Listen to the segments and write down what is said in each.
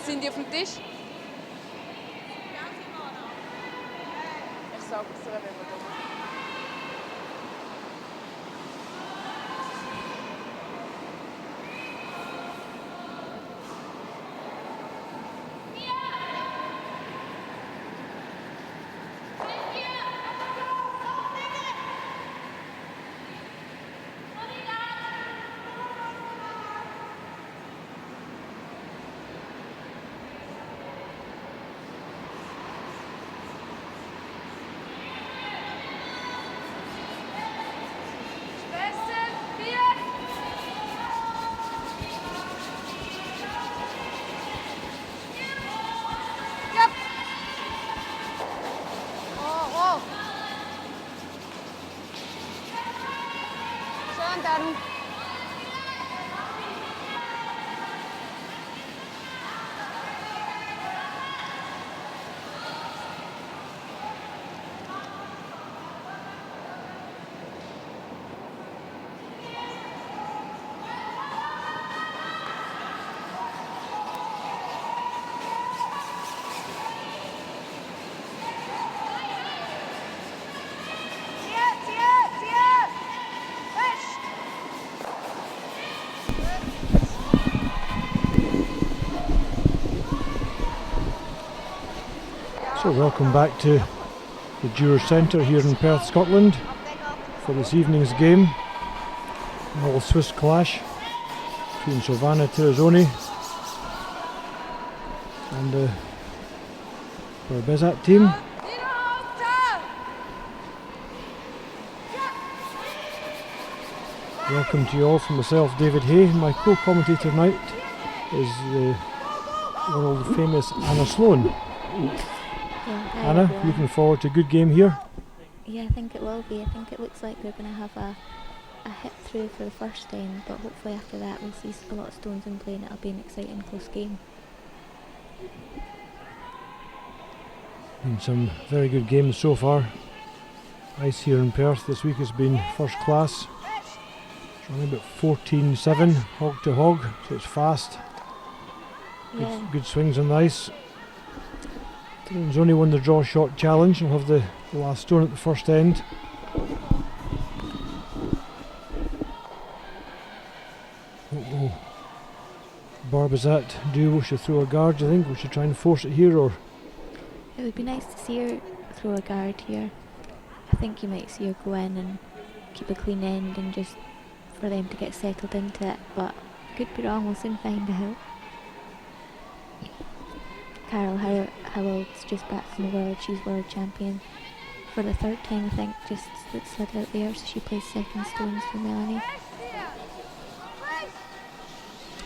Sind die auf dem Tisch? Ich sage es dir, wenn wir da. Schön, So welcome back to the Dewar Centre here in Perth, Scotland for this evening's game. An all Swiss clash between Tirinzoni and the Barbezat team. Welcome to you all from myself, David Hay. My co-commentator tonight is the world famous Anna Sloan. Anna, looking forward to a good game here? Yeah, I think it will be. I think it looks like we're going to have a hit through for the first end, but hopefully after that we'll see a lot of stones in play and it'll be an exciting close game. And some very good games so far. Ice here in Perth this week has been first class. It's only about 14-7, hog to hog, so it's fast. Yeah. Good swings on the ice. Tirinzoni won the draw shot challenge and will have the last stone at the first end. Barbezat duo should throw a guard, do you think? We should try and force it here, or? It would be nice to see her throw a guard here. I think you might see her go in and keep a clean end and just for them to get settled into it, but could be wrong, we'll soon find out. Carol Howell's just back from the World, she's World Champion for the third time I think, just slid out there, so she plays second stones for Melanie.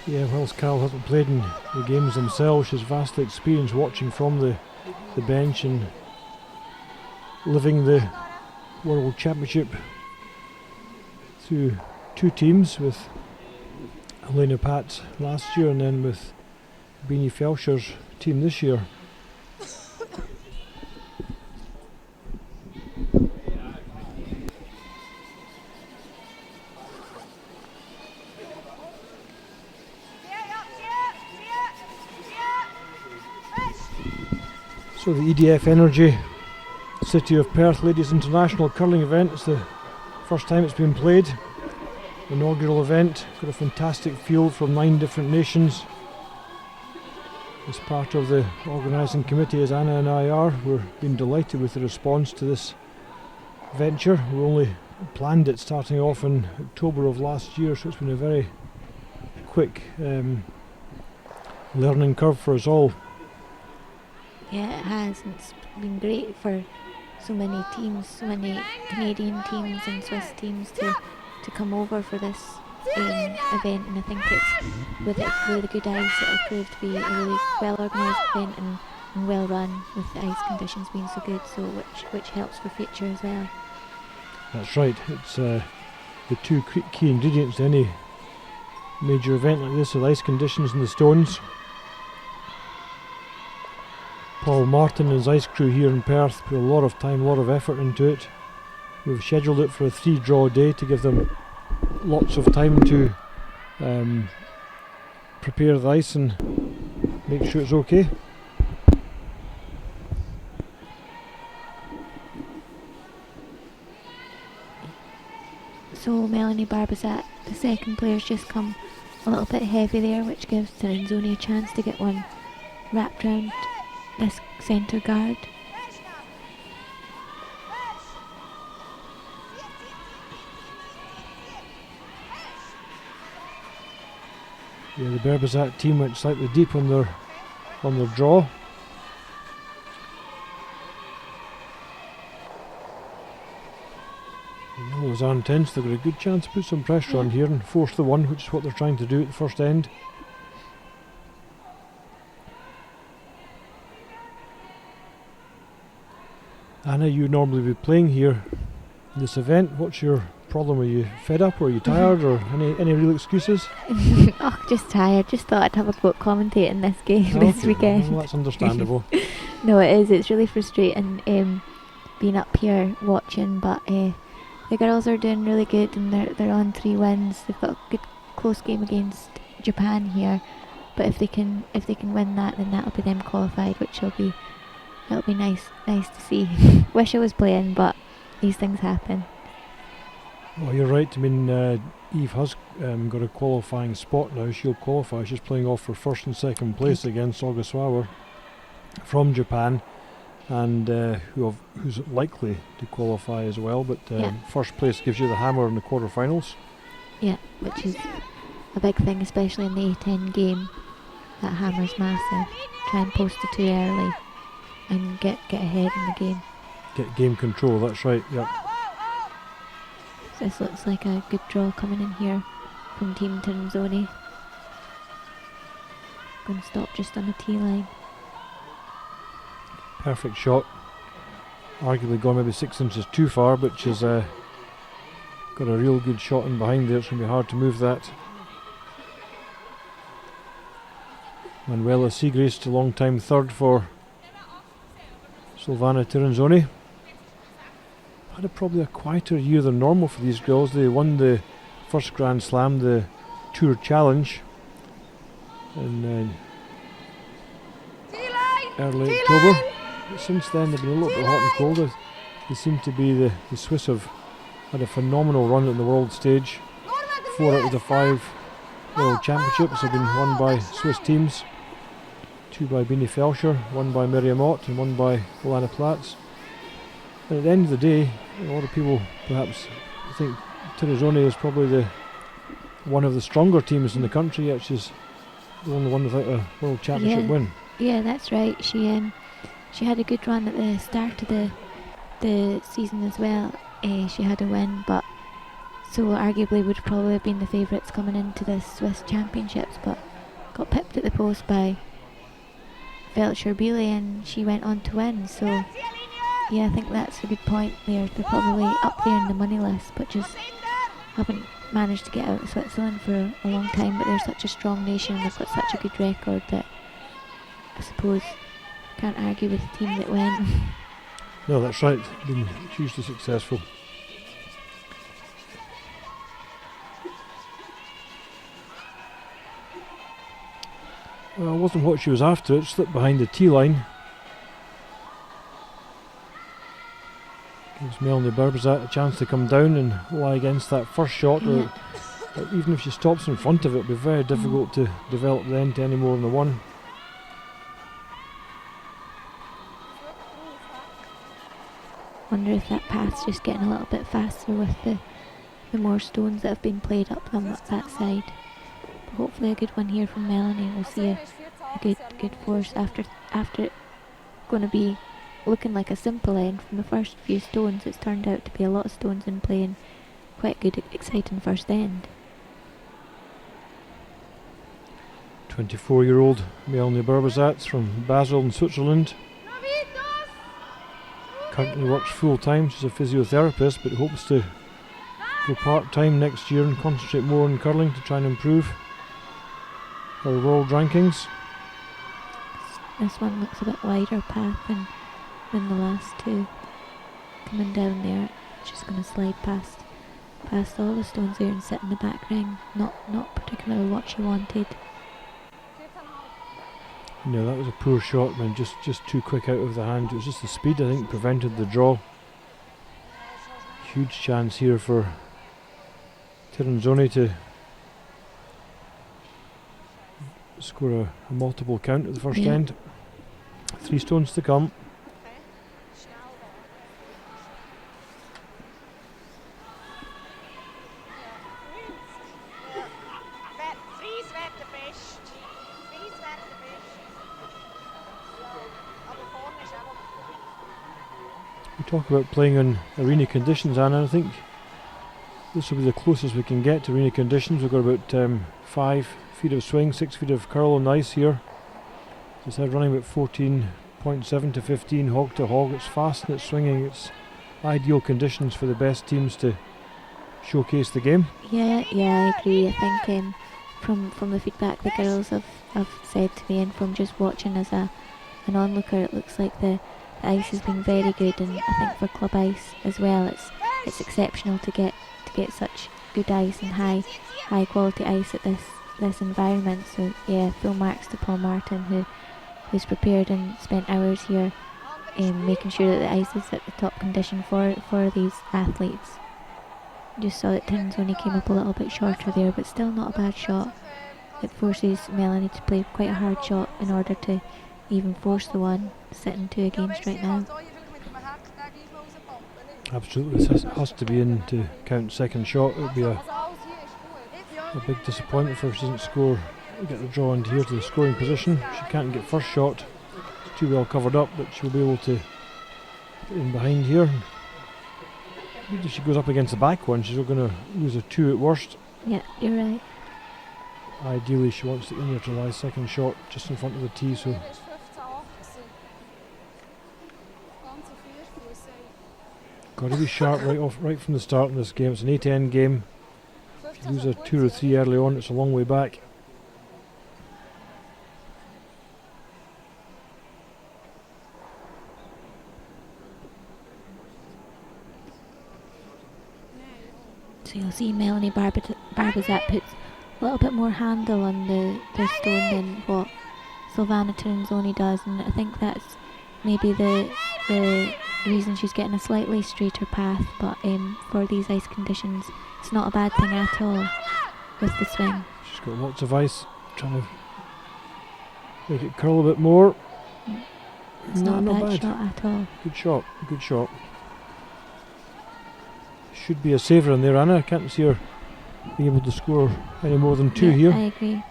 Yeah, whilst Carol hasn't played in the games themselves, she's vastly experienced watching from the bench and living the World Championship through two teams, with Helena Pat's last year and then with Beanie Felsher's team this year. So the EDF Energy City of Perth Ladies International Curling event, it's the first time it's been played. Inaugural event, got a fantastic field from 9 different nations. As part of the organising committee, as Anna and I are, we're been delighted with the response to this venture. We only planned it starting off in October of last year, so it's been a very quick learning curve for us all. Yeah, it has, and it's been great for so many teams, so many Canadian teams and Swiss teams to come over for this event, and I think it's with the good ice it'll prove to be a really well organised event and well run, with the ice conditions being so good, so which helps for future as well. That's right, it's the two key ingredients to any major event like this, are the ice conditions and the stones. Paul Martin and his ice crew here in Perth put a lot of time, a lot of effort into it. We've scheduled it for a 3-draw day to give them lots of time to prepare the ice and make sure it's okay. So Melanie Barbezat, the second player's just come a little bit heavy there, which gives Tirinzoni a chance to get one wrapped round this centre guard. Yeah, the Barbezat team went slightly deep on their draw. The yellows are intense. They've got a good chance to put some pressure on here and force the one, which is what they're trying to do at the first end. Anna, you normally be playing here in this event. What's your problem? Are you fed up, or are you tired, or any real excuses? Oh, just tired. Just thought I'd have a go at commentating this game this weekend. Well, that's understandable. No, it is. It's really frustrating being up here watching, but the girls are doing really good, and they're on 3 wins. They've got a good close game against Japan here, but if they can win that, then that'll be them qualified, which it'll be nice to see. Wish I was playing, but these things happen. Well, you're right. I mean, Eve has got a qualifying spot now. She'll qualify. She's playing off for first and second place against Ogasawa from Japan, and who's likely to qualify as well. But first place gives you the hammer in the quarterfinals. Yeah, which is a big thing, especially in the A10 game. That hammer's massive. Try and post it too early and get ahead in the game. Get game control. That's right. Yep. So this looks like a good draw coming in here from Team Tirinzoni. Going to stop just on the tee line. Perfect shot. Arguably gone maybe 6 inches too far, but she's got a real good shot in behind there. It's going to be hard to move that. Manuela Siegrist, a long time third for Silvana Tirinzoni. Had probably a quieter year than normal for these girls. They won the first Grand Slam, the Tour Challenge, in early October. But since then they've been a little bit hot and cold. They seem to be the Swiss have had a phenomenal run at the world stage. 4 out of the 5 World Championships have been won by Swiss teams. 2 by Bini Felscher, 1 by Miriam Ott, and 1 by Alana Platz. And at the end of the day, a lot of people perhaps think Tirinzoni is probably one of the stronger teams in the country, yet she's the only one without a World Championship win. Yeah, that's right. She had a good run at the start of the season as well. She had a win, but so arguably would probably have been the favourites coming into the Swiss Championships, but got pipped at the post by Felscher Biele, and she went on to win. So yeah, I think that's a good point there. They're probably up there in the money list, but just haven't managed to get out of Switzerland for a long time. But they're such a strong nation, and they've got such a good record that I suppose can't argue with the team that went. No, that's right. Been hugely successful. Well, it wasn't what she was after. It slipped behind the tee line. Gives Melanie Barbezat a chance to come down and lie against that first shot. Yeah. Even if she stops in front of it, it'll be very difficult to develop then to any more than the one. Wonder if that path's just getting a little bit faster with the more stones that have been played up them up that side. But hopefully a good one here from Melanie. We'll see a good force after it going to be looking like a simple end from the first few stones. It's turned out to be a lot of stones in play and quite good, exciting first end. 24-year-old Melanie Barbezat from Basel in Switzerland. Currently works full time. She's a physiotherapist, but hopes to go part time next year and concentrate more on curling to try and improve her world rankings. This one looks a bit wider path than the last two. Coming down there, She's going to slide past all the stones there and sit in the back ring. Not particularly what she wanted. No, that was a poor shot, man. Just too quick out of the hand. It was just the speed, I think, prevented the draw. Huge chance here for Tirinzoni to score a multiple count at the first end. 3 stones to come. We talk about playing in arena conditions, Anna. I think this will be the closest we can get to arena conditions. We've got about 5 feet of swing, 6 feet of curl on the ice here. It's running about 14.7 to 15 hog to hog. It's fast and it's swinging. It's ideal conditions for the best teams to showcase the game. Yeah, I agree. I think from the feedback the girls have said to me, and from just watching as an onlooker, it looks like the ice has been very good, and I think for club ice as well, it's exceptional to get such good ice and high quality ice at this environment. So yeah, full marks to Paul Martin, who's prepared and spent hours here making sure that the ice is at the top condition for these athletes. Just saw that Tirinzoni came up a little bit shorter there, but still not a bad shot. It forces Melanie to play quite a hard shot in order to even force the one, sitting 2 against right now. Absolutely, this has to be in to count second shot. It would be a big disappointment if she doesn't score, get the draw into here to the scoring position. She can't get first shot, it's too well covered up, but she'll be able to get in behind here. If she goes up against the back one, she's going to lose a 2 at worst. Yeah, you're right. Ideally she wants to in there to lie second shot just in front of the tee, so got to be sharp right from the start in this game. It's an 8-end game. If you lose a 2 or 3 early on, it's a long way back. So you'll see Melanie Barbezat puts a little bit more handle on the stone than what Silvana Tirinzoni does, and I think that's maybe the reason she's getting a slightly straighter path, but for these ice conditions it's not a bad thing at all with the swing. She's got lots of ice, trying to make it curl a bit more. It's not a bad shot at all. Good shot. Should be a saver in there, Anna. I can't see her being able to score any more than 2 here. I agree.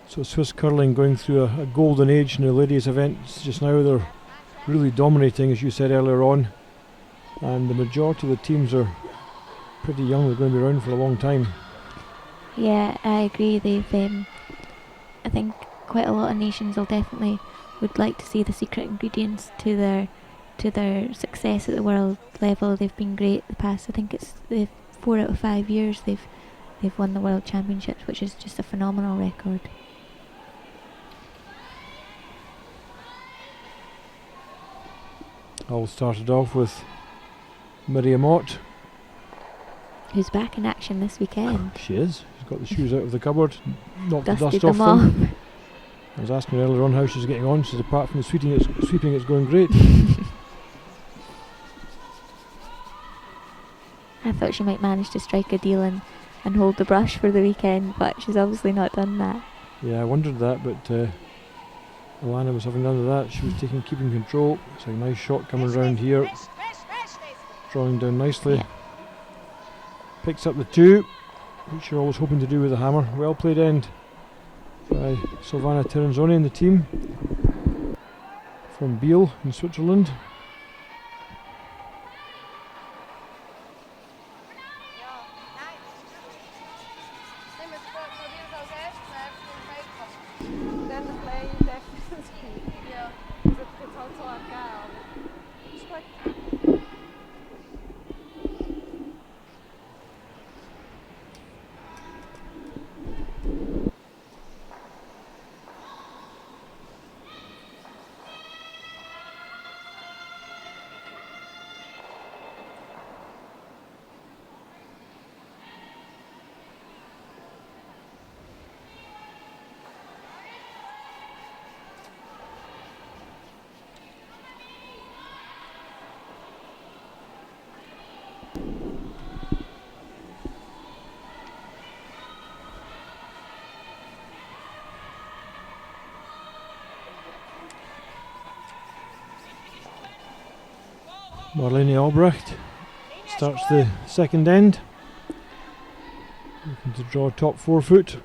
So Swiss curling going through a golden age in the ladies events just now. They're really dominating, as you said earlier on, and the majority of the teams are pretty young. They're going to be around for a long time. Yeah, I agree. They've I think quite a lot of nations would like to see the secret ingredients to their success at the world level. They've been great the past, I think it's the 4 out of 5 years they've won the world championships, which is just a phenomenal record. All started off with Miriam Ott, who's back in action this weekend. She is. She's got the shoes out of the cupboard, knocked the Dusted dust off them them. I was asking her earlier on how she's getting on. She says apart from the sweeping it's going great. I thought she might manage to strike a deal and hold the brush for the weekend, but she's obviously not done that. Yeah, I wondered that, but Alana was having none of that. She was keeping control. It's a nice shot coming around here, drawing down nicely. Yeah. Picks up the 2, which you're always hoping to do with a hammer. Well played end by Silvana Tirinzoni and the team from Biel in Switzerland. Marlene Albrecht starts the second end. Looking to draw top 4 foot.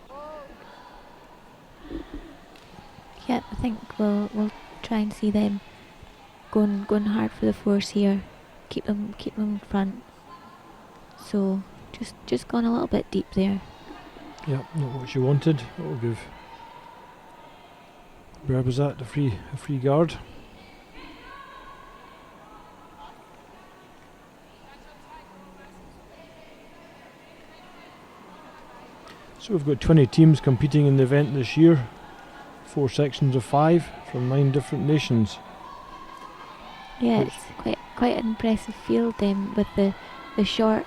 Yeah, I think we'll try and see them going hard for the force here. Keep them in front. So just gone a little bit deep there. Yeah, not what she wanted. That will give Barbezat a free guard. So we've got 20 teams competing in the event this year. 4 sections of 5 from 9 different nations. Yeah, it's quite an impressive field with the short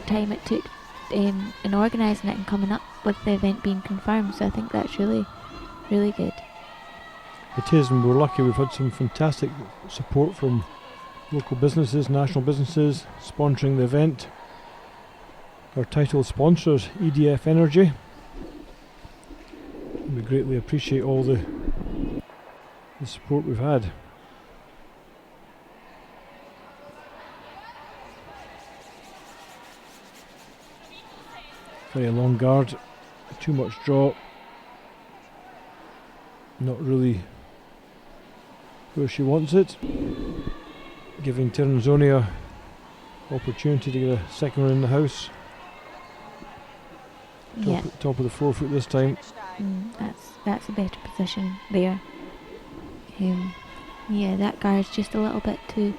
time it took in organising it and coming up with the event being confirmed. So I think that's really good. It is, and we're lucky we've had some fantastic support from local businesses, national businesses sponsoring the event. Our title sponsors, EDF Energy. We greatly appreciate all the support we've had. Very long guard, too much draw. Not really where she wants it. Giving Tirinzoni a opportunity to get a second one in the house. Top of the 4 foot this time. That's a better position there. Yeah, that guard's just a little bit too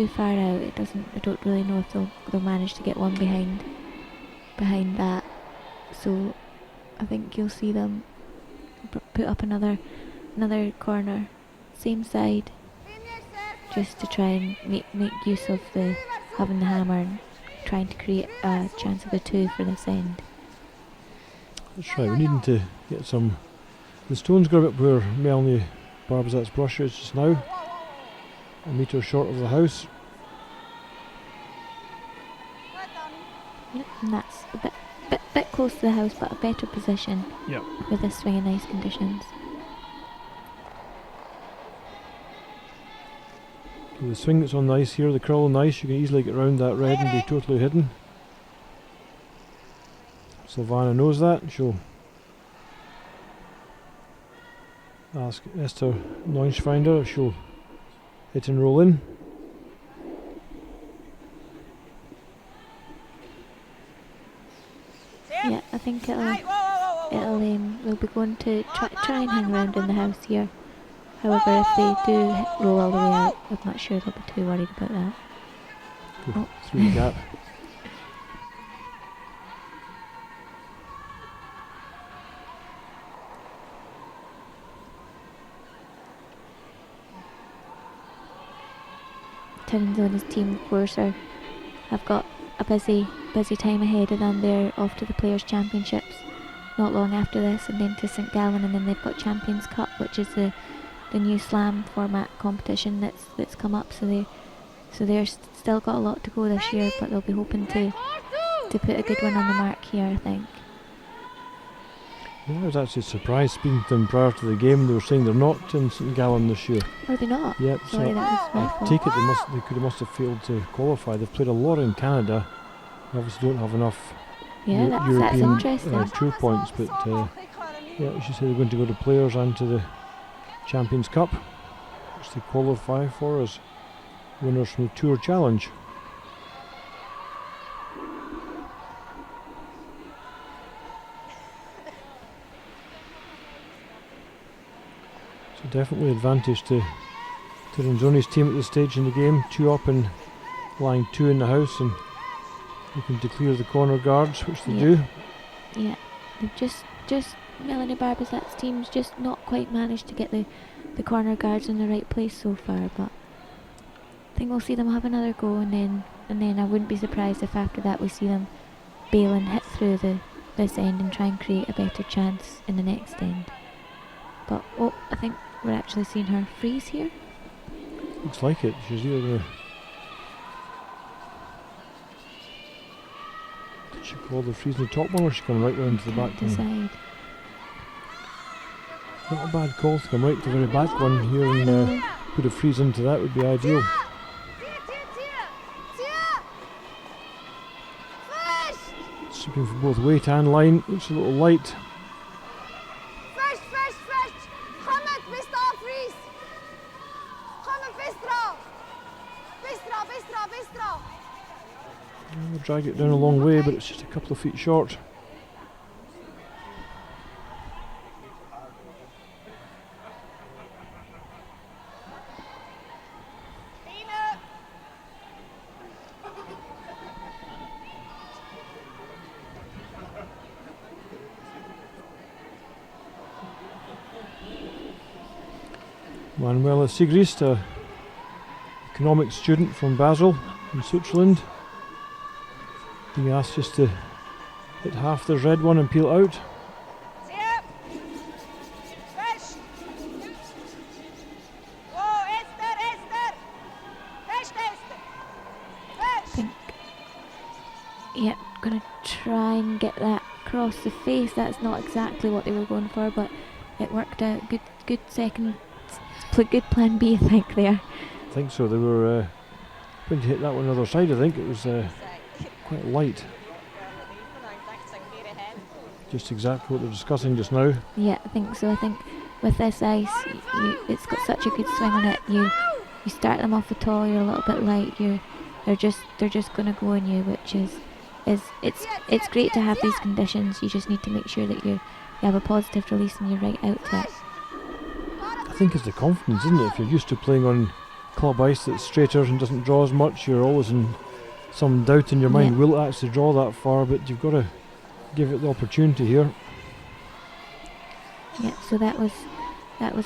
far out. I don't really know if they'll manage to get one behind that. So I think you'll see them put up another corner, same side, just to try and make use of having the hammer and trying to create a chance of a 2 for this end. That's right, we needing to get some. The stone's got a bit where Melanie Barbezat's brush is just now. A metre short of the house. Yep, and that's a bit close to the house, but a better position. Yep. With this swing in ice conditions. So the swing that's on the ice here, the curl on the ice, you can easily get around that red and be totally hidden. Silvana knows that. She'll ask Esther Neunschweinder if she'll hit and roll in. Yeah, I think they'll be going to try and hang around in the house here. However, if they do roll all the way out, I'm not sure they'll be too worried about that. Go through the gap. Tirinzoni's team, of course, have got a busy time ahead of them. They're off to the Players' Championships not long after this, and then to St Gallen, and then they've got Champions Cup, which is the new slam format competition that's come up. So they're still got a lot to go this year, but they'll be hoping to put a good one on the mark here, I think. Yeah, I was actually surprised speaking to them prior to the game. They were saying they're not in St Gallen this year. Are they not? Yep. Sorry, so that was my I fault. take it they must have failed to qualify. They've played a lot in Canada. They obviously don't have enough Yeah, that's European interesting. tour points, but yeah, she said they're going to go to Players and to the Champions Cup, which they qualify for as winners from the Tour Challenge. So definitely advantage to Tirinzoni's team at this stage in the game. 2 up and lying 2 in the house, and looking to clear the corner guards, which they do. Yeah, they've just Melanie Barbezat's team's just not quite managed to get the corner guards in the right place so far, but I think we'll see them have another go, and then I wouldn't be surprised if after that we see them bail and hit through this end and try and create a better chance in the next end. But I think we're actually seeing her freeze here. Looks like it. She's either going to She called the freeze in the top one, or she come right round to the back one? Decide. Not a bad call to come right to the very back one here and put a freeze into that would be ideal. Sweeping for both weight and line, looks a little light. We'll drag it down a long way, but it's just a couple of feet short. Manuela Sigrist, a economics student from Basel in Switzerland, being asked just to hit half the red one and peel out. Yep, gonna try and get that across the face. That's not exactly what they were going for, but it worked out. Good second, good plan B, I think there. I think so. They were going to hit that one on the other side. I think it was quite light. Just exactly what they're discussing just now. Yeah, I think so. I think with this ice, it's got such a good swing on it. You start them off at all. You're a little bit light. They're just gonna go on you, which is it's great to have these conditions. You just need to make sure that you have a positive release and you're right out to it. I think it's the confidence, isn't it? If you're used to playing on club ice that's straighter and doesn't draw as much, you're always in some doubt in your mind, will it actually draw that far? But you've got to give it the opportunity here. Yeah, so that was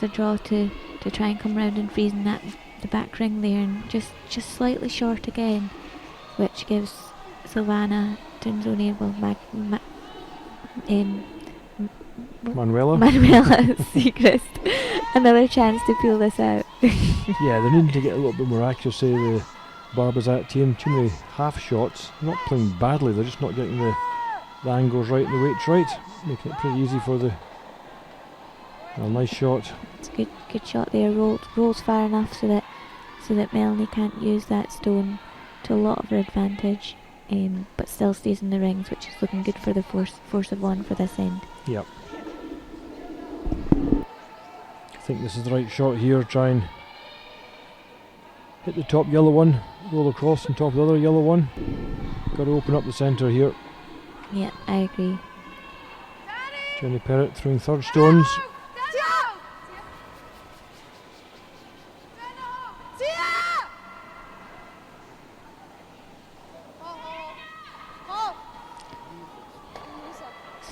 a draw to try and come round and freeze in the back ring there, and just slightly short again, which gives Silvana Tirinzoni, Manuela Sigrist another chance to peel this out. Yeah, they're needing to get a little bit more accuracy. The Barbezat team, too many half shots. They're not playing badly, they're just not getting the angles right and the weights right, making it pretty easy for the. Well, nice shot. It's a good shot there. Rolls far enough so that Melanie can't use that stone to a lot of her advantage, but still stays in the rings, which is looking good for the force of one for this end. Yep. I think this is the right shot here. Try and hit the top yellow one, roll across on top of the other yellow one. Got to open up the centre here. Yeah, I agree. Jenny Perrott throwing third stones.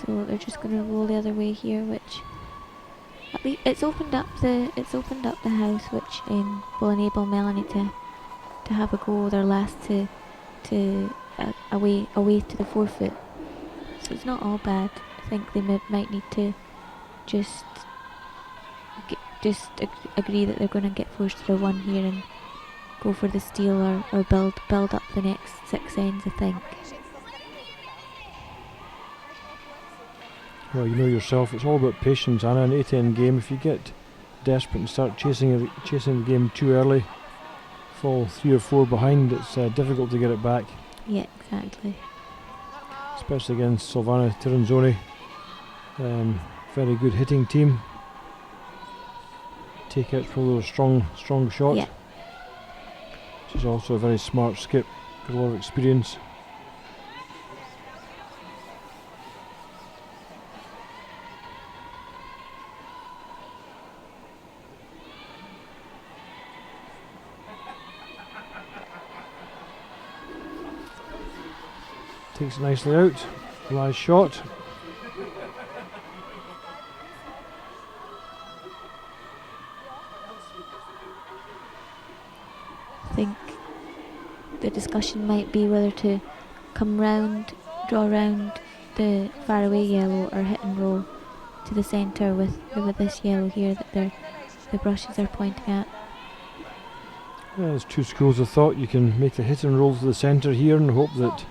So they're just going to roll the other way here, which at least it's opened up the house, which will enable Melanie to have a go with her last to away to the forefoot. So it's not all bad. I think they might need to just agree that they're going to get forced to the one here and go for the steal or build up the next 6 ends, I think. Well, you know yourself, it's all about patience, Anna. An 8-end game, if you get desperate and start chasing the game too early, fall 3 or 4 behind, it's difficult to get it back. Yeah, exactly. Especially against Silvana Tirinzoni. Very good hitting team. Takeout's probably a strong shot. Yeah. She's also a very smart skip, got a lot of experience. Takes it nicely out. Last shot. I think the discussion might be whether to come round, draw round the faraway yellow, or hit and roll to the centre with this yellow here that the brushes are pointing at. Yeah, there's 2 schools of thought. You can make the hit and roll to the centre here and hope that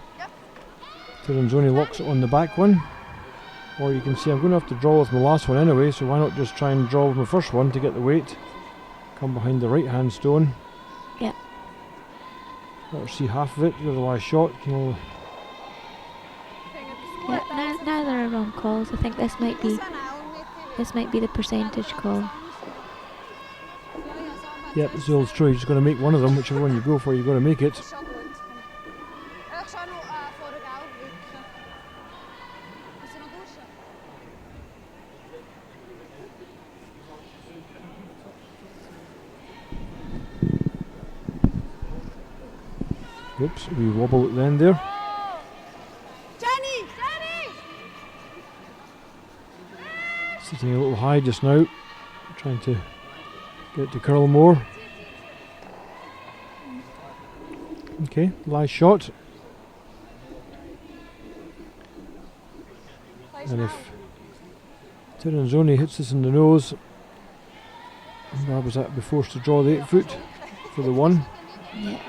Tirinzoni locks it on the back one. Or you can see I'm going to have to draw with my last one anyway, so why not just try and draw with my first one to get the weight. Come behind the right hand stone. Yep. Let her see half of it, you're the last shot. Yeah, neither are wrong calls. I think this might be the percentage call. Yep, it's the old story, you're just going to make one of them, whichever one you go for, you've got to make it. Oops, we wobble at the end there. Sitting a little high just now, trying to get to curl more. Okay, last shot. And if Tirinzoni hits this in the nose, Barbezat be forced to draw the 8 foot for the 1. Yeah.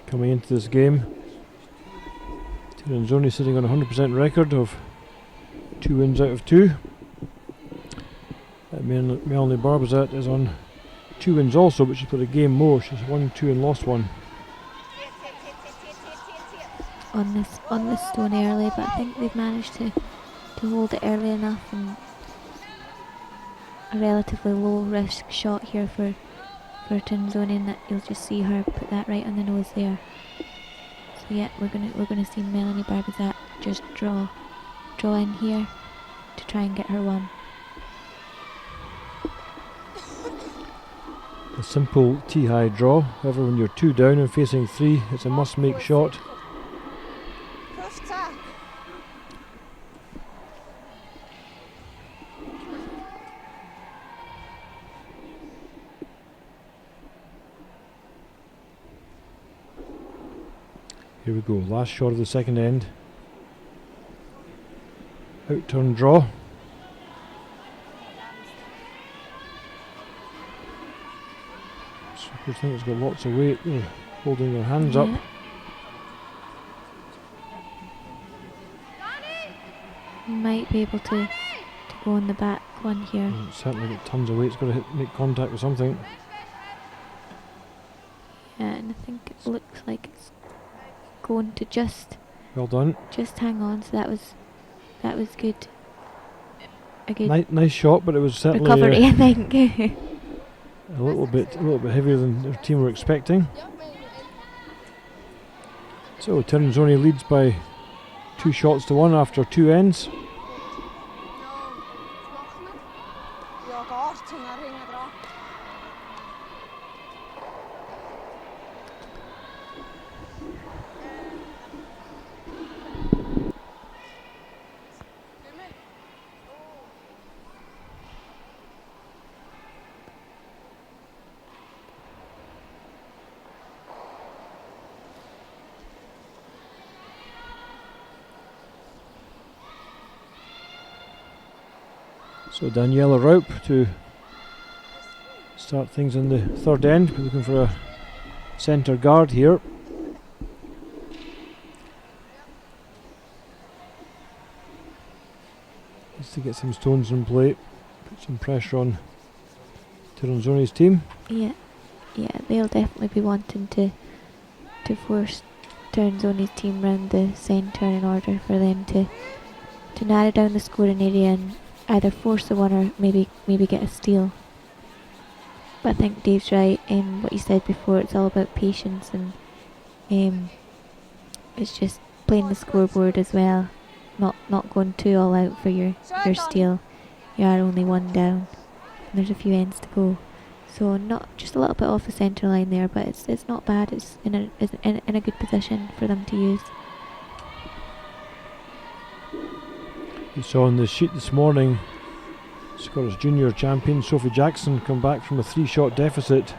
Coming into this game, Tirinzoni sitting on a 100% record of 2 wins out of 2. Melanie Barbezat is on 2 wins also, but she's put a game more. She's won 2 and lost 1. On this stone early, but I think they've managed to hold it early enough, and a relatively low risk shot here for Tirinzoni, and that you'll just see her put that right on the nose there. So yeah, we're gonna see Melanie Barbezat just draw in here to try and get her 1. A simple T-high draw, however when you're 2 down and facing 3, it's a must-make shot. Here we go, last shot of the second end. Out turn draw. I think it's got lots of weight. They're holding their hands up. Might be able to go on the back one here. It's certainly got tons of weight. It's got to make contact with something. Yeah, and I think it looks like it's going to just. Well done. Just hang on. So that was good. A good nice shot, but it was certainly recovery, I think. a little bit heavier than their team were expecting. So Tirinzoni leads by 2 shots to 1 after 2 ends. So Daniela Raup to start things in the third end. We're looking for a centre guard here. Needs to get some stones in play, put some pressure on Tirinzoni's team. Yeah, they'll definitely be wanting to force Tirinzoni's team round the centre in order for them to narrow down the scoring area and either force the 1 or maybe get a steal. But I think Dave's right in what you said before. It's all about patience, and it's just playing the scoreboard as well, not going too all out for your steal. You are only 1 down, and there's a few ends to go. So not just a little bit off the centre line there, but it's not bad. It's in a good position for them to use. You saw on the sheet this morning, Scottish Junior champion Sophie Jackson come back from a 3-shot deficit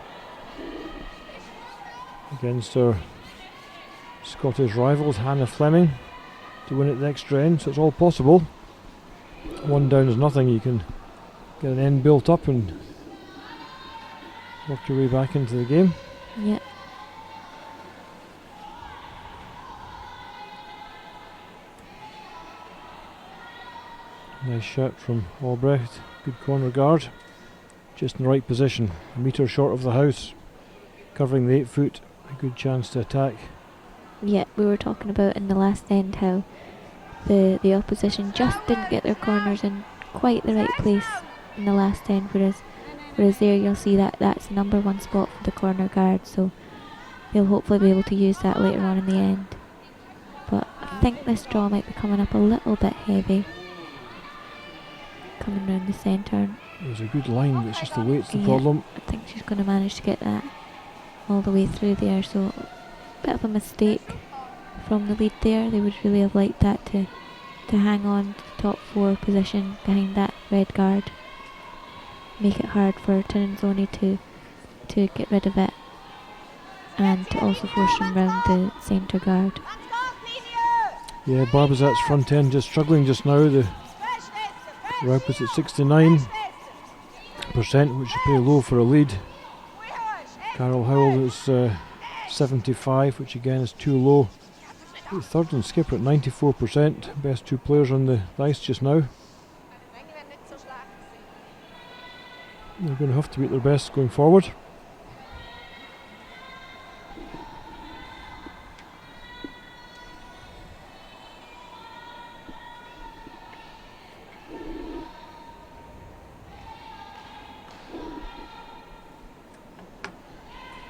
against her Scottish rivals Hannah Fleming to win at the extra end, so it's all possible. One down is nothing, you can get an end built up and work your way back into the game. Yeah. Nice shot from Albrecht, good corner guard, just in the right position, a metre short of the house, covering the 8 foot, a good chance to attack. Yeah, we were talking about in the last end how the opposition just didn't get their corners in quite the right place in the last end, whereas there you'll see that that's the number 1 spot for the corner guard, so they'll hopefully be able to use that later on in the end. But I think this draw might be coming up a little bit heavy, coming round the centre. It was a good line, but it's just the weight's the Yeah, problem. I think she's going to manage to get that all the way through there, so bit of a mistake from the lead there. They would really have liked that to hang on to the top 4 position behind that red guard, make it hard for Tirinzoni to get rid of it, and to also force them round the centre guard. Yeah, Barbezat's front end just struggling just now. The Rapids at 69%, which is pretty low for a lead. Carol Howell is 75, which again is too low. The third and skipper at 94%, best 2 players on the ice just now. They're going to have to beat their best going forward.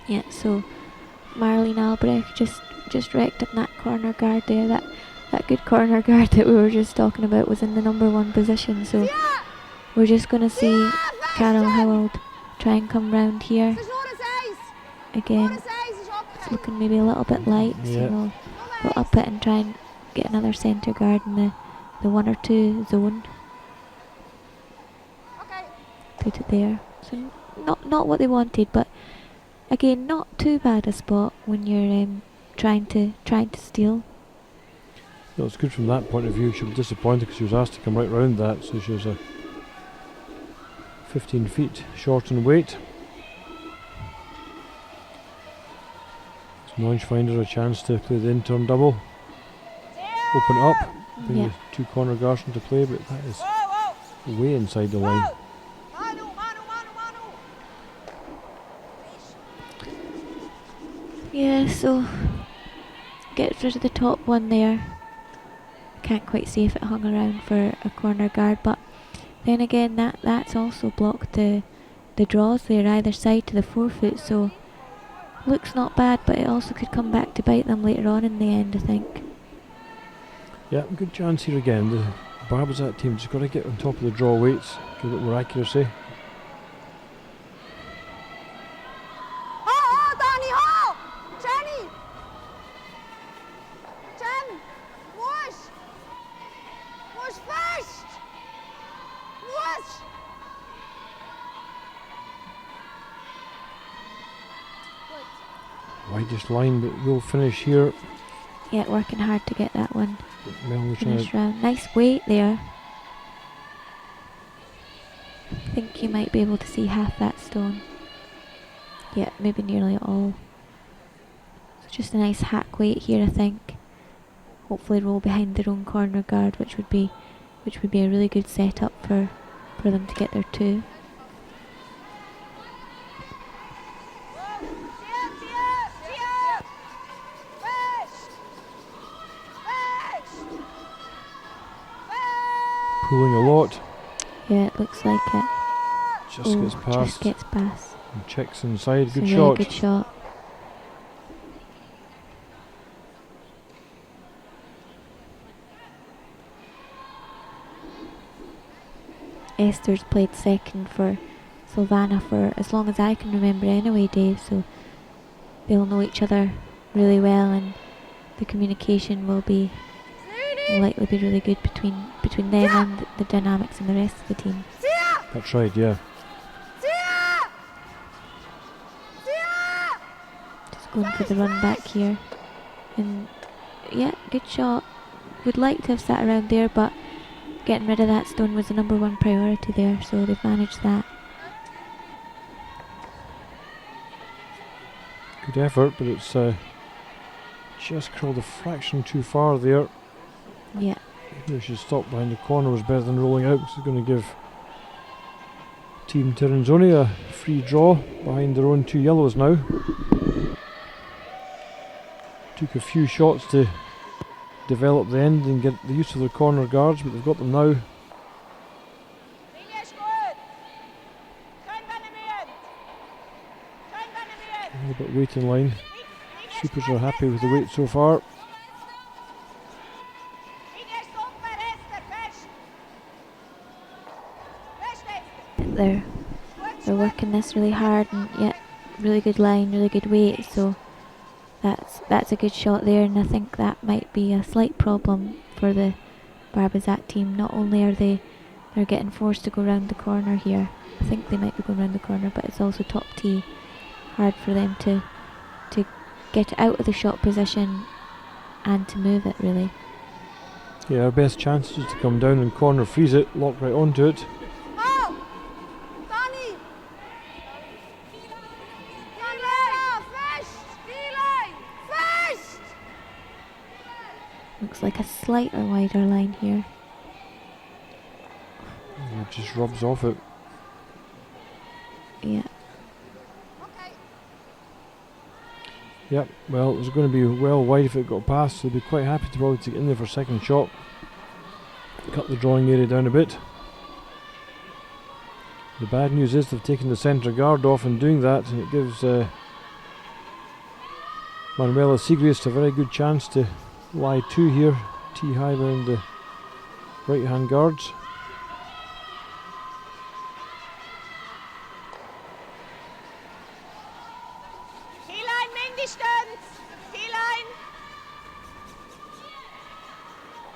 Yeah, so Marlene Albrecht just wrecked up that corner guard there. That good corner guard that we were just talking about was in the number 1 position, so we're just going to see Carol Howell try and come round here. Again, it's looking maybe a little bit light, so we'll up it and try and get another centre guard in the 1 or 2 zone. Put it there. So not what they wanted, but again, not too bad a spot when you're trying to steal. No, it's good from that point of view. She was disappointed because she was asked to come right round that, so she was 15 feet short in weight. So now she finds her a chance to play the in-turn double. Open it up, bring the 2 corner guards into play, but that is way inside the line. Yeah, so gets rid of the top one there. Can't quite see if it hung around for a corner guard, but then again that's also blocked the draws there either side to the 4 foot, so looks not bad, but it also could come back to bite them later on in the end, I think. Yeah, good chance here again. The Barbezat team just got to get on top of the draw weights, give it more accuracy. Widest line, but we'll finish here. Yeah, working hard to get that one Melanie finished round. Nice weight there. I think you might be able to see half that stone. Yeah, maybe nearly all. So just a nice hack weight here, I think. Hopefully roll behind their own corner guard, which would be a really good setup for them to get their 2. pulling a lot. Yeah, it looks like it. Just gets past. Just gets past. And checks inside. Good Yeah, shot. good shot. Esther's played second for Sylvana for as long as I can remember anyway, Dave, so they'll know each other really well, and the communication will likely be really good between them and the dynamics and the rest of the team. That's right, yeah. Just going for the run back here. And yeah, good shot. Would like to have sat around there, but getting rid of that stone was the number one priority there, so they've managed that. Good effort, but it's just curled a fraction too far there. Yeah. Maybe she stopped behind the corner was better than rolling out, because it's going to give Team Tirinzoni a free draw behind their own 2 yellows now. Took a few shots to develop the end and get the use of their corner guards, but they've got them now. A little bit weight in line. Supers are happy with the weight so far. They're working this really hard, and yet really good line, really good weight, so that's a good shot there, and I think that might be a slight problem for the Barbezat team. Not only are they're getting forced to go round the corner here, I think they might be going round the corner, but it's also top tee. Hard for them to get out of the shot position and to move it, really. Yeah, our best chance is to come down and corner freeze it, lock right onto it. Looks like a slighter wider line here. It just rubs off it. Yeah. Yep, well, it was going to be well wide if it got past, so they'd be quite happy to probably get in there for a second shot. Cut the drawing area down a bit. The bad news is they've taken the centre guard off in doing that, and it gives Manuela Sigriest a very good chance to lie 2 here, tee high behind the right hand guards. T-line mindestens! T-line!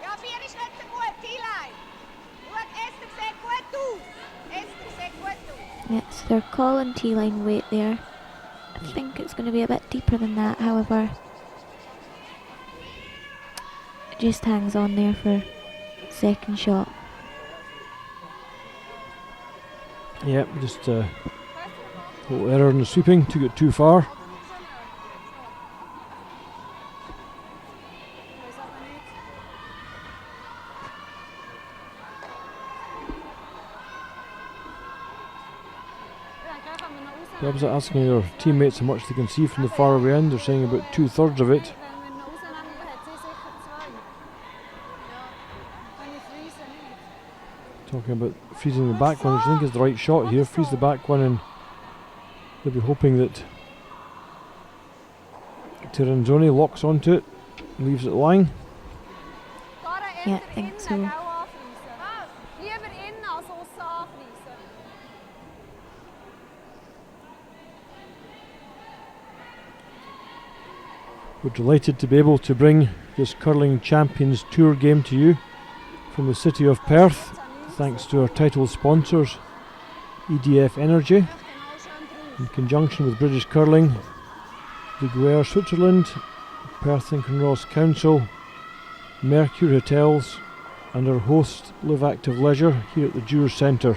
Ja, 4 ist nicht so gut, T-line! Schau, Esther sieht gut aus! Esther sieht gut aus! Yeah, so they're calling T-line weight there. I think it's going to be a bit deeper than that, however. It just hangs on there for second shot. Yep, just a little error in the sweeping, took it too far. Barbezat asking their teammates how much they can see from the far away end. They're saying about 2/3 of it. Talking about freezing the back one, which I think is the right shot here. Freeze the back one, and they'll be hoping that Tirinzoni locks onto it, leaves it lying. Yeah, I think so. We're delighted to be able to bring this Curling Champions Tour game to you from the city of Perth, thanks to our title sponsors, EDF Energy, in conjunction with British Curling, the Guer Switzerland, Perth and Kinross Council, Mercury Hotels, and our host Live Active Leisure here at the Dewar Centre,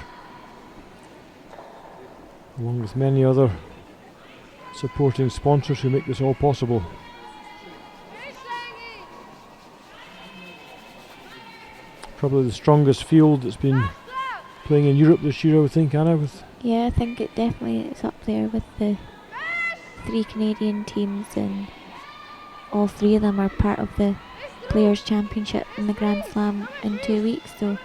along with many other supporting sponsors who make this all possible. Probably the strongest field that's been playing in Europe this year, I would think, Anna. Yeah, I think it definitely is up there with the 3 Canadian teams, and all 3 of them are part of the Players' Championship in the Grand Slam in 2 weeks. So,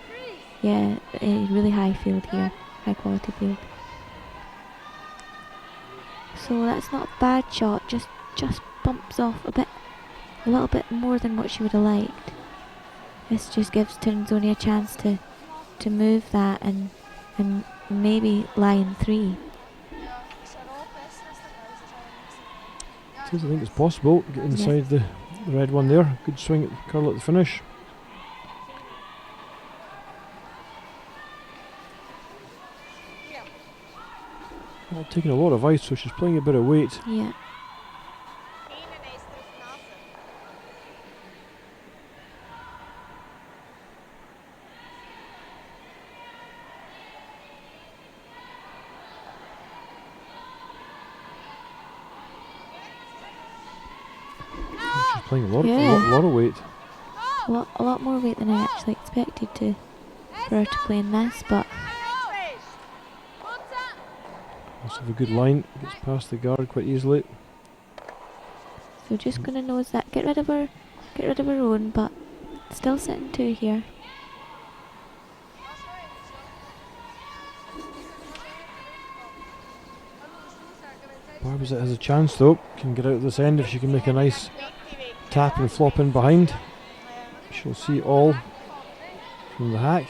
yeah, a really high field here, high quality field. So that's not a bad shot, just bumps off a little bit more than what she would have liked. This just gives Tirinzoni a chance to move that and maybe lie in 3. I think it's possible. Get inside the red one there. Good swing at the curl at the finish. Well, taking a lot of ice, so she's playing a bit of weight. Yeah. playing a lot, Yeah. lot of weight. A lot more weight than I actually expected for her to play in this, but Must have a good line, gets past the guard quite easily. so just gonna nose that. Get rid of her own, but still sitting 2 here. Barbezat has a chance though, can get out of this end if she can make a nice tap and flop in behind. She'll see all from the hack.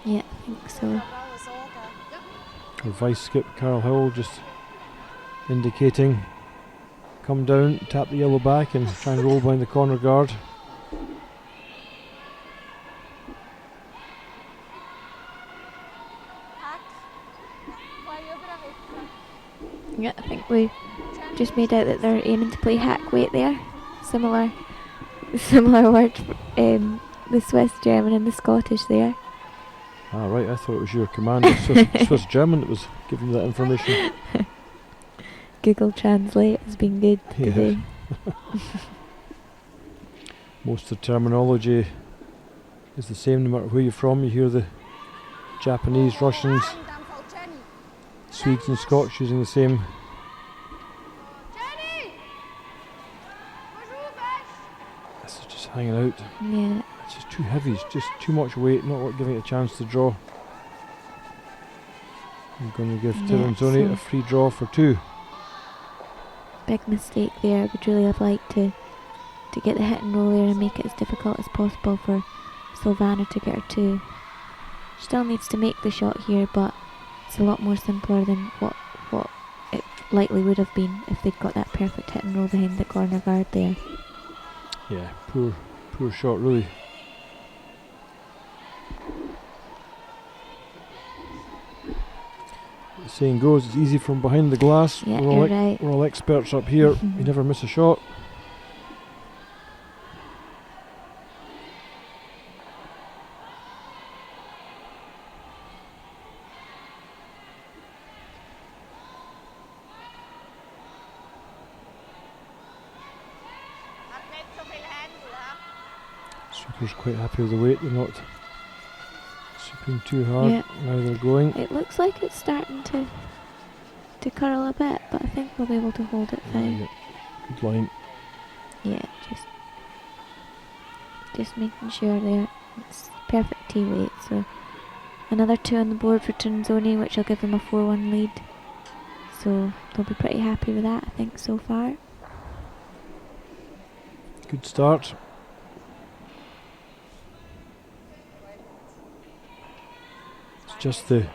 Yeah, I think so. Her vice skip, Carol Howell, just indicating come down, tap the yellow back and try and roll behind the corner guard. Yeah, I think we just made out that they're aiming to play hack weight there. Similar word, the Swiss German and the Scottish there. Ah right, I thought it was your commander, Swiss German that was giving you that information. Google Translate has been good today. Most of the terminology is the same no matter where you're from. You hear the Japanese, Russians, Swedes and Scots using the same. This is just hanging out. Yeah. It's just too heavy, it's just too much weight, not giving it a chance to draw. I'm going to give Tirinzoni so a free draw for 2. big mistake there. Would really have liked to get the hit and roll there and make it as difficult as possible for Silvana to get her 2. Still needs to make the shot here, but it's a lot more simpler than what it likely would have been if they'd got that perfect hit and roll behind the corner guard there. Yeah, poor shot really. The saying goes, it's easy from behind the glass. Yeah, we're right. We're all experts up here. You never miss a shot. Super's quite happy with the weight. They're not suping too hard. Yeah. Now they're going. It looks like it's starting to curl a bit, but I think we'll be able to hold it fine. Yeah, good line. Yeah, just making sure there. It's perfect T weight, so another 2 on the board for Tirinzoni, which will give them a 4-1 lead. So they'll be pretty happy with that, I think, so far. Good start. It's just the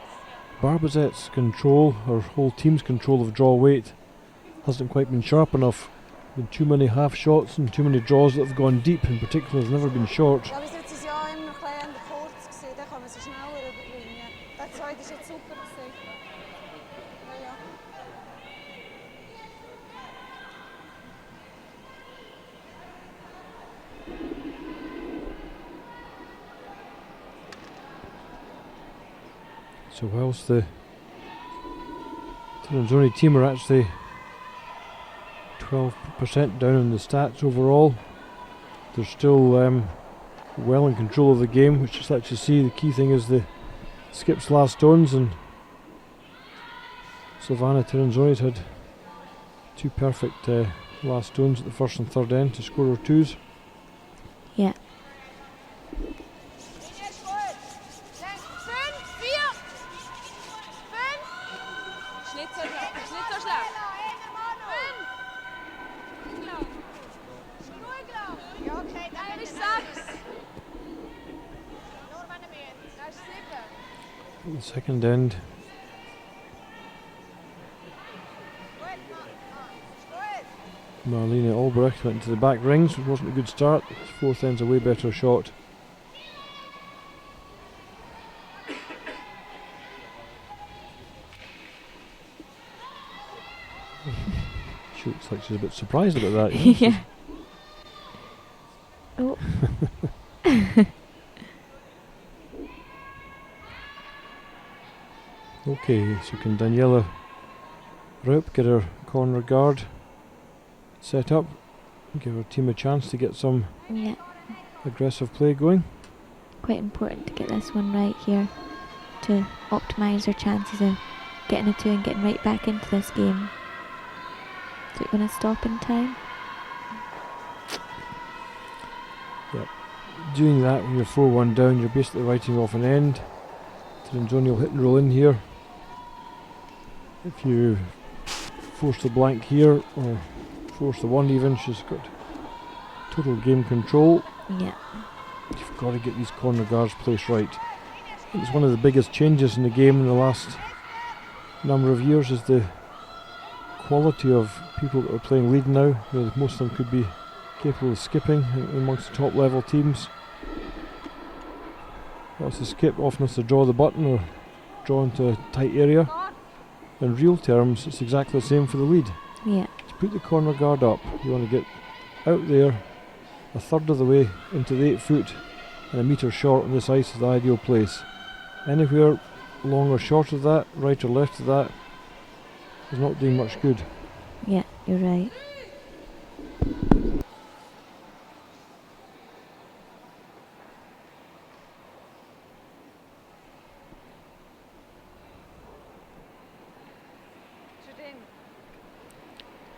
Barbezat's control, her whole team's control of draw weight hasn't quite been sharp enough. Been too many half shots and too many draws that have gone deep. In particular, has never been short. Ja, bis jetzt ist ja immer ein bisschen kurz gewesen, dann kann man sie schneller überbringen. Der zweite ist jetzt super gewesen. Ja, ja. So whilst the Tirinzoni team are actually 12% down in the stats overall, they're still well in control of the game, which is like to see. The key thing is the skips last stones, and Silvana Tirinzoni's had 2 perfect last stones at the first and third end to score her 2s. Yeah. The second end. Marlene Albrecht went into the back rings, which wasn't a good start. His fourth end's a way better shot. She looks like she's a bit surprised about that. You know? Yeah. Oh. Okay, so can Daniela Raup get her corner guard set up, give our team a chance to get some Yeah, aggressive play going. quite important to get this one right here to optimise our chances of getting a 2 and getting right back into this game. Is it going to stop in time? Doing that when you're 4-1 down, you're basically writing off an end. Tirinzoni will hit and roll in here. If you force the blank here, or force the 1 even, she's got total game control. Yeah, You've got to get these corner guards placed right. It's one of the biggest changes in the game in the last number of years is the quality of people that are playing lead now. You know, most of them could be capable of skipping amongst the top level teams. Wants to skip, often has to draw the button or draw into a tight area. In real terms, it's exactly the same for the lead. yeah, To put the corner guard up, you want to get out there a third of the way into the 8 foot and a metre short on this ice is the ideal place. Anywhere long or short of that, right or left of that, is not doing much good. yeah, you're right.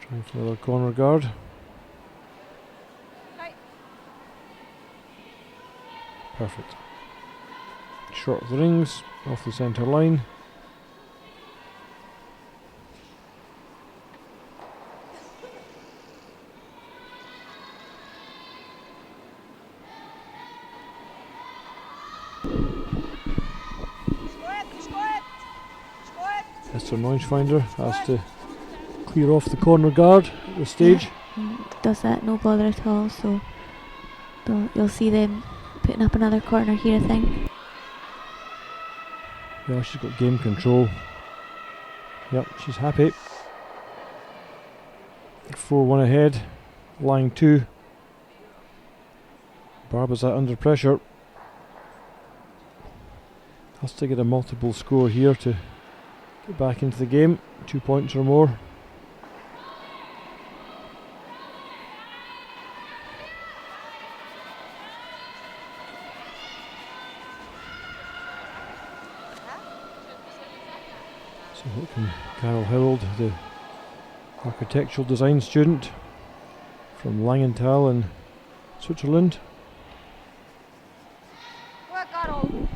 Trying for another corner guard. Right. Perfect. Short of the rings, off the centre line. Mr. Neuschfinder has to clear off the corner guard at this stage. Does that, no bother at all, so you'll see them putting up another corner here, I think. Yeah, she's got game control. Yep, she's happy. 4-1 ahead, line 2. Barbezat under pressure. Has to get a multiple score here to get back into the game. 2 points or more. So what can Carol Howald, the architectural design student from Langenthal in Switzerland. Work, Carol.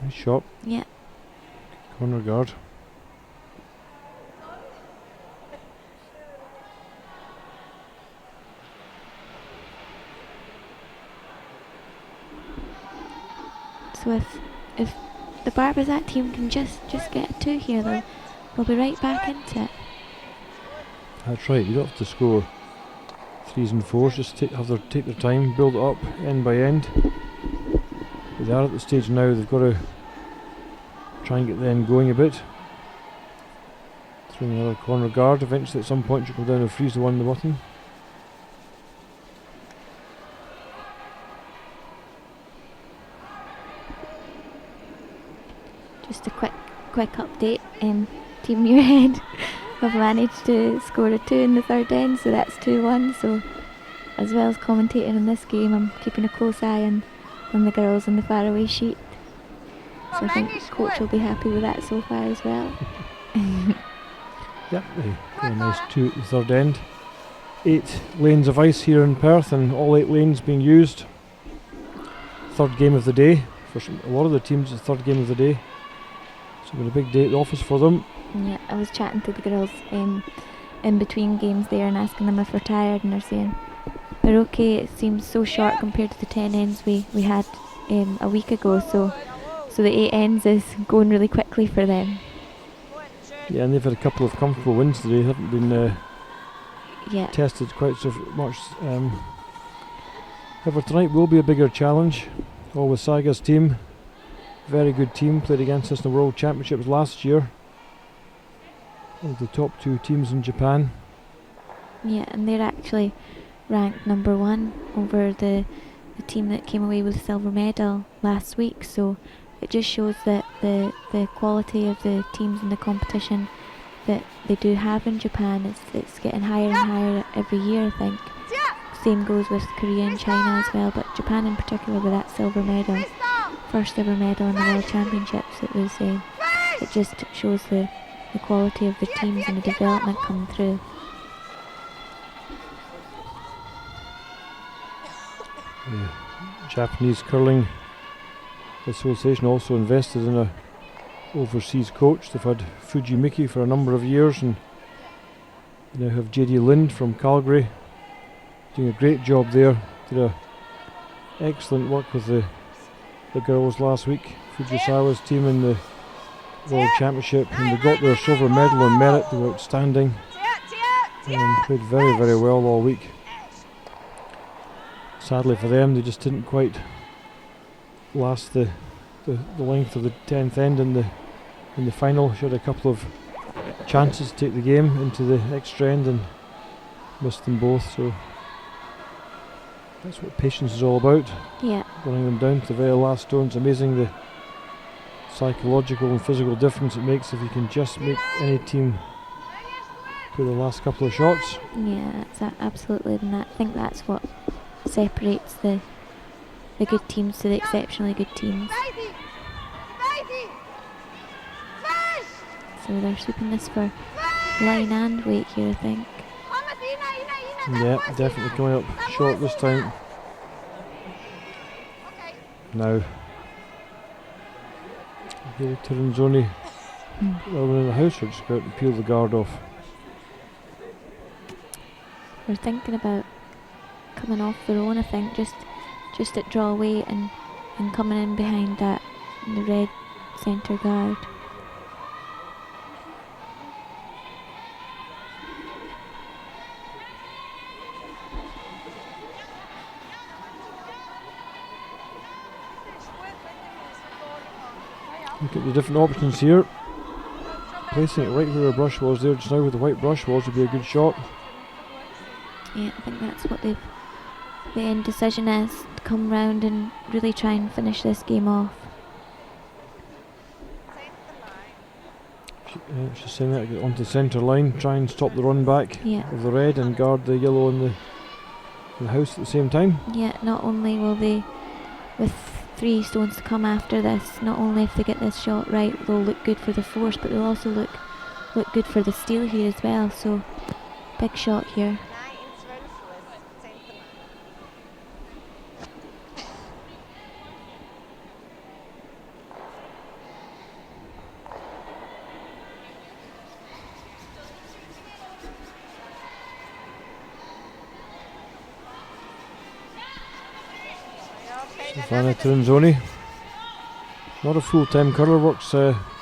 Nice shot. Yeah, Corner guard. so if the Barbezat team can just get a 2 here, they'll be right back into it. That's right, you don't have to score 3s and 4s, just take their time, build it up end by end. But they are at the stage now, they've got to try and get the end going a bit. Throwing another corner guard, eventually at some point she'll go down and freeze the one in the bottom. Just a quick update. Team Muirhead have managed to score a 2 in the third end, so that's 2-1. So as well as commentating on this game, I'm keeping a close eye on the girls on the faraway sheet. So I think coach will be happy with that so far as well. Yep, they got a nice 2 at the third end. 8 lanes of ice here in Perth, and all 8 lanes being used. Third game of the day. For a lot of the teams, it's the third game of the day. So it's been a big day at the office for them. Yeah, I was chatting to the girls in between games there and asking them if they're tired, and they're saying they're okay. It seems so short compared to the 10 ends we had a week ago, so the 8 ends is going really quickly for them. Yeah, and they've had a couple of comfortable wins today. They haven't been tested quite so much. However, tonight will be a bigger challenge. All with Saga's team. Very good team, played against us in the World Championships last year. One of the top 2 teams in Japan. Yeah, and they're actually ranked number 1 over the team that came away with the silver medal last week, so it just shows that the quality of the teams in the competition that they do have in Japan. It's getting higher and higher every year, I think. Same goes with Korea and China as well, but Japan in particular with that silver medal, first ever medal in the World Championships. It just shows the quality of the teams and the development coming through. The Japanese Curling Association also invested in a overseas coach. They've had Fujimiki for a number of years, and they now have JD Lind from Calgary doing a great job there. Did a excellent work with the girls last week, Fujisawa's team in the World Championship, and they got their silver medal on merit. They were outstanding and played very, very well all week. Sadly for them, they just didn't quite last the length of the 10th end in the final. She had a couple of chances to take the game into the extra end and missed them both, so that's what patience is all about. Yeah. Running them down to the very last stone. It's amazing the psychological and physical difference it makes if you can just make any team play the last couple of shots. Yeah, that's absolutely, and I think that's what separates the good teams to the exceptionally good teams. So they're sweeping this for line and weight here, I think. Yeah, definitely coming up short this time. Now, here Tirinzoni, in the house, or just go out and peel the guard off. We're thinking about coming off their own, I think, just at draw weight and coming in behind that the red centre guard. Look at the different options here. Placing it right where the brush was there just now, where the white brush was, would be a good shot. Yeah, I think that's what the end decision is, to come round and really try and finish this game off. She's saying that, get onto the centre line, try and stop the run back of the red and guard the yellow in the house at the same time. Yeah, not only will they, with 3 stones to come after this, not only if they get this shot right, they'll look good for the force, but they'll also look good for the steal here as well, so big shot here. Stefana Tirinzoni, not a full-time curler, works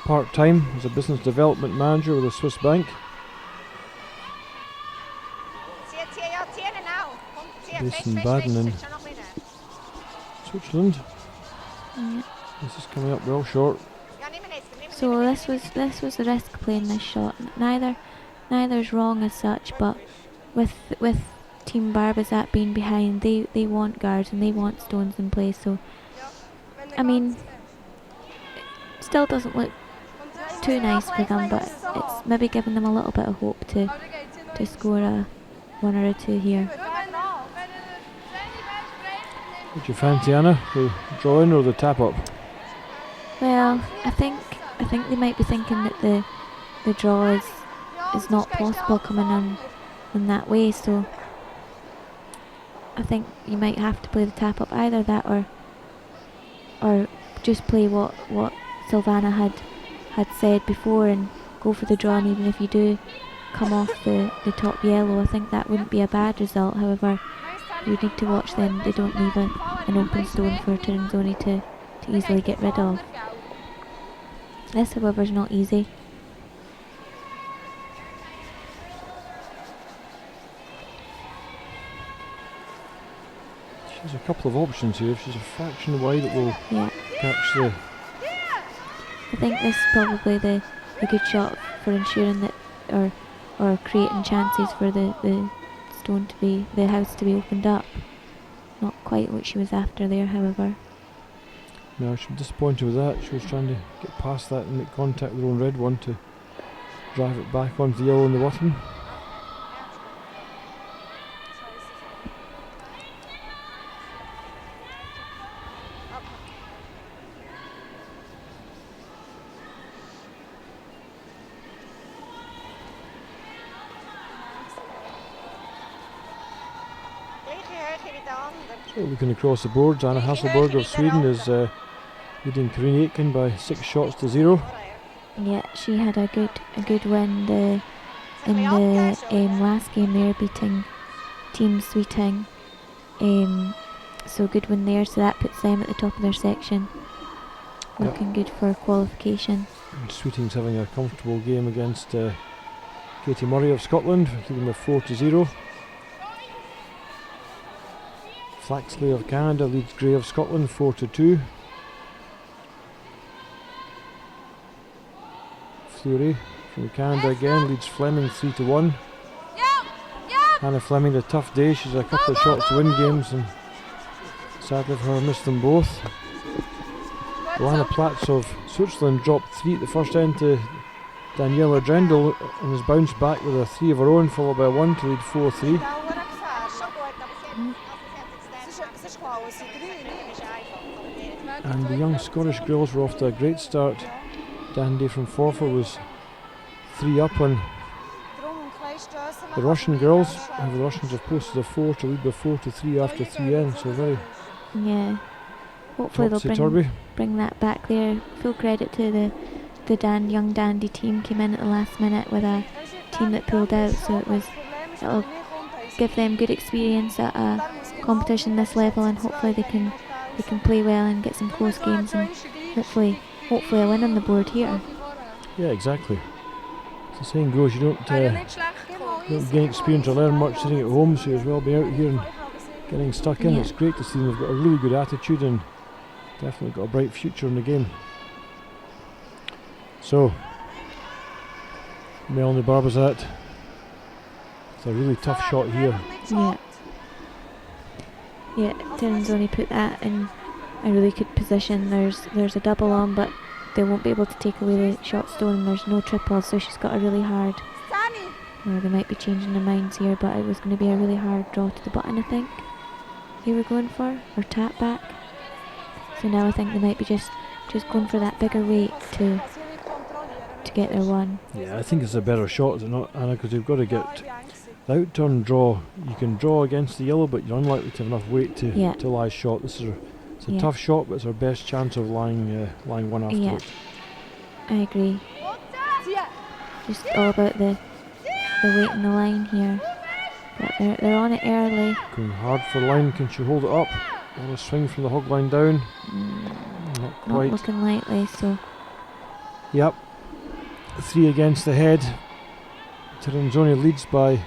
part-time as a business development manager with a Swiss bank. Based in Baden in Switzerland. Yeah. This is coming up well short. So this was the risk playing this shot. Neither's wrong as such, but with Team Barbezat being behind, they want guards and they want stones in place. So I mean, it still doesn't look too nice for them, but it's maybe giving them a little bit of hope to score a 1 or a 2 here. Would you fancy, Anna, the draw in or the tap up? Well, I think they might be thinking that the draw is not possible coming on in that way, so I think you might have to play the tap up, either that or just play what Silvana had said before and go for the draw, and even if you do come off the top yellow, I think that wouldn't be a bad result. However, you need to watch them, they don't leave an open stone for Tirinzoni to easily get rid of. This, however, is not easy. She's a couple of options here. If she's a fraction wide, it will catch the... I think this is probably the good shot for ensuring that, or creating chances for the house to be opened up. Not quite what she was after there, however. No, she was disappointed with that. She was trying to get past that and make contact with her own red one to drive it back onto the yellow in the bottom. So looking across the boards, Anna Hasselberg of Sweden is leading Karine Aitken by 6 shots to 0. Yeah, she had a good win in the last game there, beating Team Sweeting. So good win there, so that puts them at the top of their section. Looking good for qualification. And Sweeting's having a comfortable game against Katie Murray of Scotland, leading with 4 to 0. Flaxley of Canada leads Gray of Scotland 4 to 2. Fleury from Canada again leads Fleming 3 to 1. Hannah Fleming, a tough day, she's a couple of shots to win games and sadly for her missed them both. Johanna Platz of Switzerland dropped 3 at the first end to Daniela Drendel and has bounced back with a 3 of her own, followed by a 1 to lead 4-3. And the young Scottish girls were off to a great start. Dandy from Forfar was 3 up on the Russian girls, and the Russians have posted a 4 to lead by 4 to 3 after 3 ends, so very hopefully they'll bring that back there. Full credit to the young Dandy team, came in at the last minute with a team that pulled out, so it'll give them good experience at a competition this level, and hopefully they can play well and get some close games, and hopefully a win on the board here. Yeah, exactly. As the saying goes, you don't gain experience or learn much sitting at home, so you as well be out here and getting stuck in. It's great to see them. They've got a really good attitude and definitely got a bright future in the game. So, Melanie Barbezat, it's a really tough shot here. Yeah, Tirinzoni put that in a really good position. There's a double on, but they won't be able to take away the shot stone. There's no triple, so she's got a really hard. Or they might be changing their minds here, but it was going to be a really hard draw to the button, I think they were going for, or tap back. So now I think they might be just going for that bigger weight to get their one. Yeah, I think it's a better shot, is it not, Anna? Because you've got to get the out-turn draw. You can draw against the yellow, but you're unlikely to have enough weight to lie shot. It's a tough shot, but it's our best chance of lying one afterwards. I agree. Just all about the weight in the line here. But they're on it early. Going hard for line. Can she hold it up? On a swing from the hog line down. Not quite. Not looking likely, so. Yep. 3 against the head. Tirinzoni leads by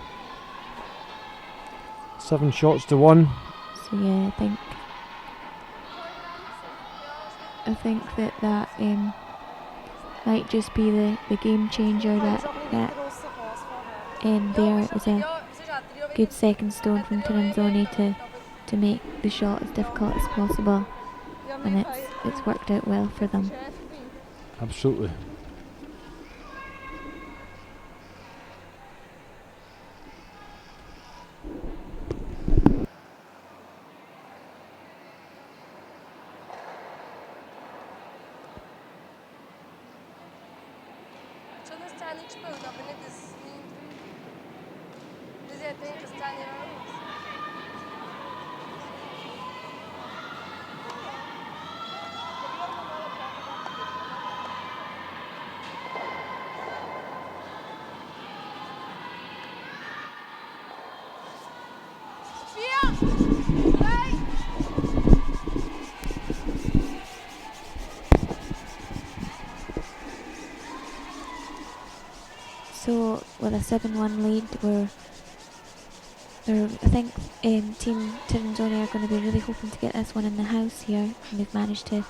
7 shots to 1. So yeah, I think that might just be the game changer. That there is a good second stone from Tirinzoni to make the shot as difficult as possible, and it's worked out well for them. Absolutely. So with a 7-1 lead, I think Team Tirinzoni are going to be really hoping to get this one in the house here, and they've managed to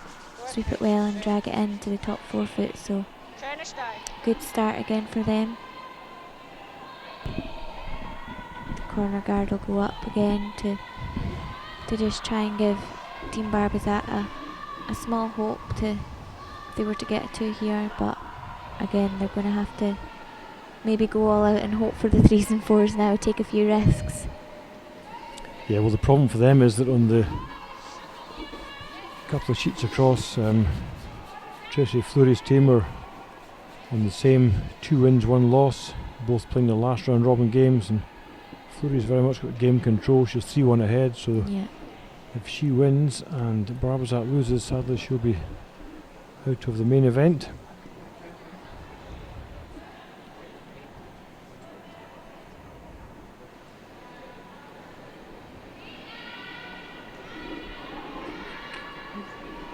sweep it well and drag it into the top 4 foot, so good start again for them. The corner guard will go up again to just try and give Team Barbezat a small hope if they were to get a 2 here, but again they're going to have to maybe go all out and hope for the 3s and 4s now, take a few risks. Yeah, well, the problem for them is that on the couple of sheets across, Tracy Fleury's team are on the same 2 wins, 1 loss, both playing the last round robin games, and Fleury's very much got game control. She's 3-1 ahead, so if she wins and Barbezat loses, sadly she'll be out of the main event.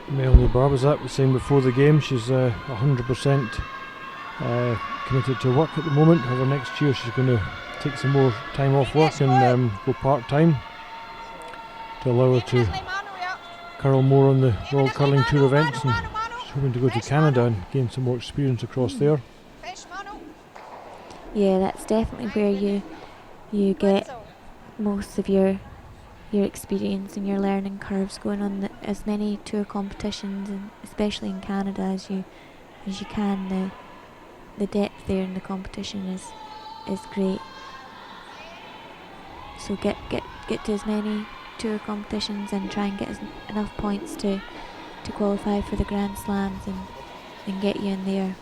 Melanie Barbezat was saying before the game she's 100% committed to work at the moment. However, next year she's going to take some more time off work and go part-time to allow her to curl more on the World Curling Tour events, and she's hoping to go to Canada and gain some more experience across there. Yeah, that's definitely where you get most of your experience and your learning curves, going on as many tour competitions, and especially in Canada as you can. The depth there in the competition is great. So get to as many tour competitions and try and get enough points to qualify for the Grand Slams and get you in there.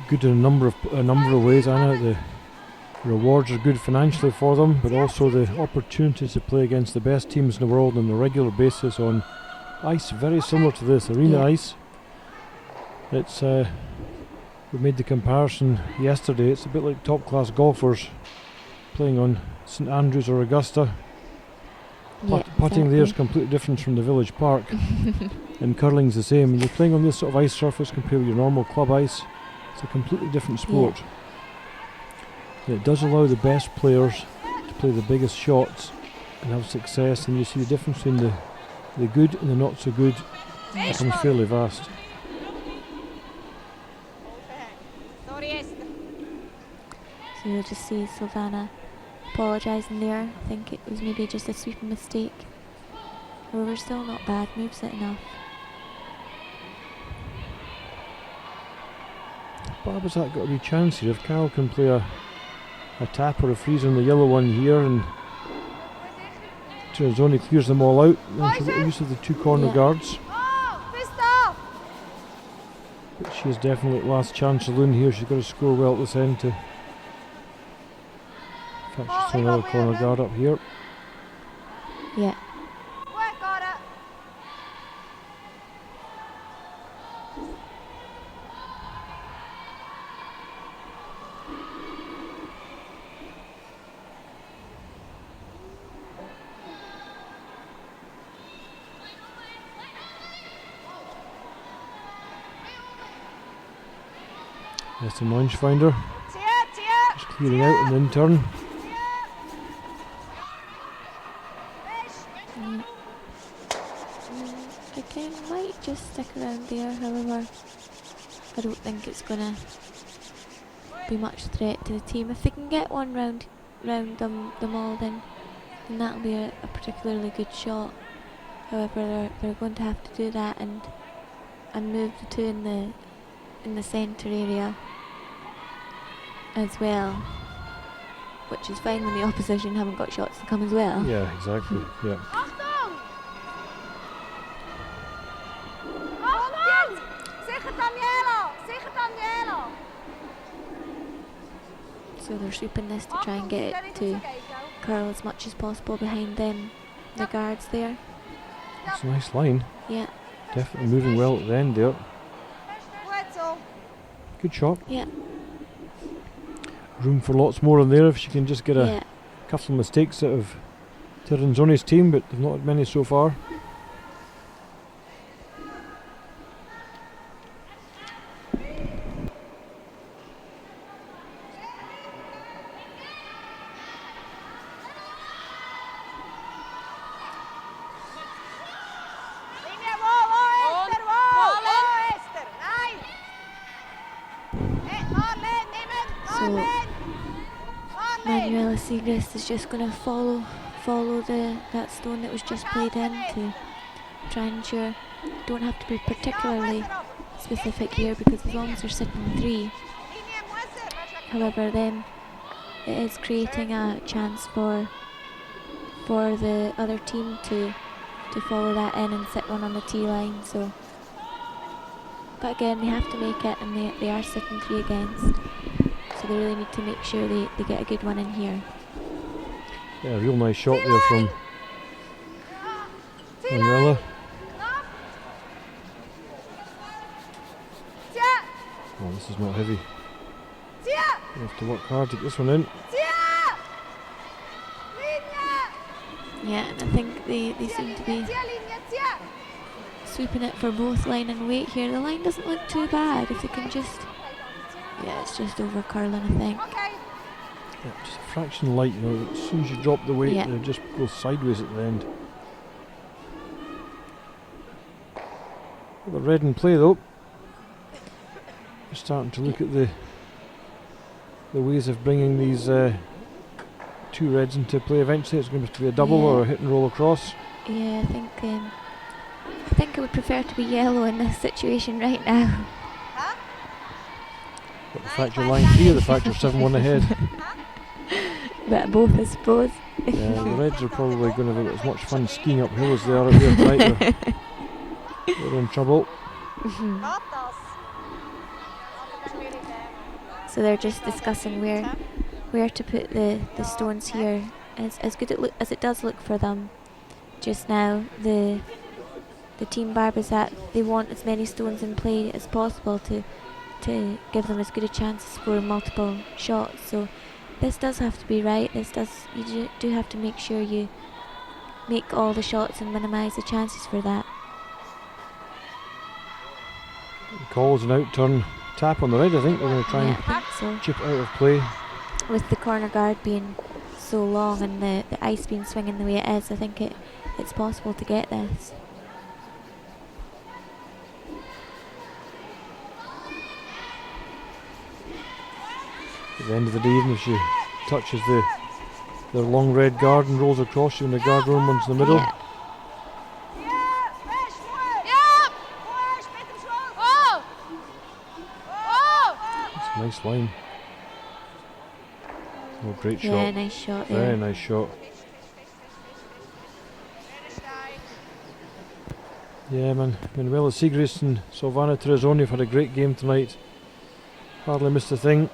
Good in a number of ways, Anna. The rewards are good financially for them, but also the opportunity to play against the best teams in the world on a regular basis on ice very similar to this, arena ice. It's we made the comparison yesterday. It's a bit like top class golfers playing on St Andrews or Augusta. Putting there is completely different from the village park, and curling's the same. When you're playing on this sort of ice surface compared with your normal club ice, it's a completely different sport. And it does allow the best players to play the biggest shots and have success, and you see the difference between the good and the not so good becomes fairly vast. So you'll just see Silvana apologising there. I think it was maybe just a sweeping mistake. However, still not bad, moves it enough. Barbezat got a wee chance here. If Carol can play a tap or a freeze on the yellow one here, and Tirinzoni clears them all out, then she'll get use of the 2 corner guards. But she is definitely at last chance saloon here. She's got to score well at this end to. In fact, she's throwing another corner guard up here. Yeah. That's the launch finder. Just clearing out and then turn. Again, might just stick around there, however, I don't think it's gonna be much threat to the team. If they can get one round them all, then that'll be a particularly good shot. However, they're going to have to do that and move the 2 in the centre area as well, which is fine when the opposition haven't got shots to come as well. Yeah, exactly. Yeah. So they're sweeping this to try and get it to curl as much as possible behind them, the guards there. It's a nice line. Yeah. Definitely moving well at the end there. Good shot. Yeah. Room for lots more in there if she can just get a couple of mistakes out of Tirinzoni's team, but they've not had many so far. Manuela Segrist is just going to follow that stone that was just played in to try and ensure. Don't have to be particularly specific here, because as long as they're sitting 3, However, then it is creating a chance for the other team to follow that in and sit one on the tee line. So, but again, they have to make it, and they are sitting 3 against. So they really need to make sure they get a good one in here. Yeah, a real nice shot there from Manuela. Oh, this is not heavy. You have to work hard to get this one in. Yeah, and I think they seem to be sweeping it for both line and weight here. The line doesn't look too bad if they can just... Yeah, it's just over curling, I think. Yeah, just a fraction light, you know, as soon as you drop the weight, Yeah. it just goes sideways at the end. The red in play though. We're starting to look at the ways of bringing these 2 reds into play. Eventually it's going to be a double or a hit and roll across. Yeah, I think I would prefer to be yellow in this situation right now. But the fact you're line 3 or the fact you're 7-1 ahead. But both, I suppose. Yeah, the reds are probably going to have as much fun skiing uphill as they are out there tonight. They're in trouble. So they're just discussing where to put the stones here. As good as it does look for them just now, the team Barbezat, they want as many stones in play as possible to give them as good a chance to score multiple shots. So this does have to be right. You do have to make sure you make all the shots and minimise the chances for that. Calls an out-turn tap on the red. I think they're going to try I and think so. chip it out of play. With the corner guard being so long and the ice being swinging the way it is, I think it's possible to get this. At the end of the day, even if she touches the long red guard and rolls across, you and the guard room one's in the middle. Yeah. It's a nice line. Oh, great shot. Yeah, nice shot there. Very nice shot. Yeah, man. Manuela Siegrist and Silvana Tirinzoni have had a great game tonight. Hardly missed a thing.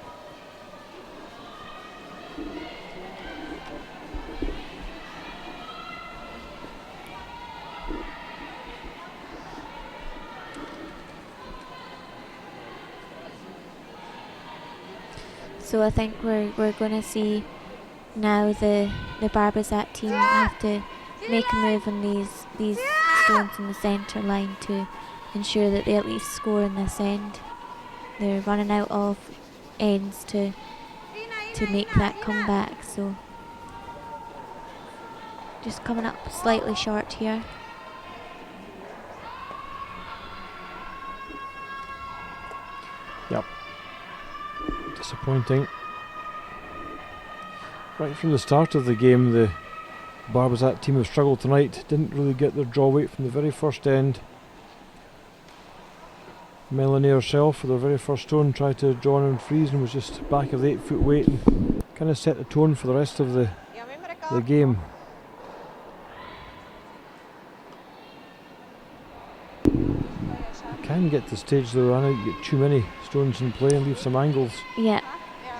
So I think we're going to see now the Barbezat team have to make a move on these stones in the centre line to ensure that they at least score in this end. They're running out of ends to make that comeback, so just coming up slightly short here. Yep. Disappointing. Right from the start of the game, the Barbezat team have struggled tonight. Didn't really get their draw weight from the very first end. Melanie herself, for their very first stone, tried to draw in and freeze and was just back of the 8-foot weight and kind of set the tone for the rest of the game. Can get to the stage though, Anna, you get too many stones in play and leave some angles Yeah,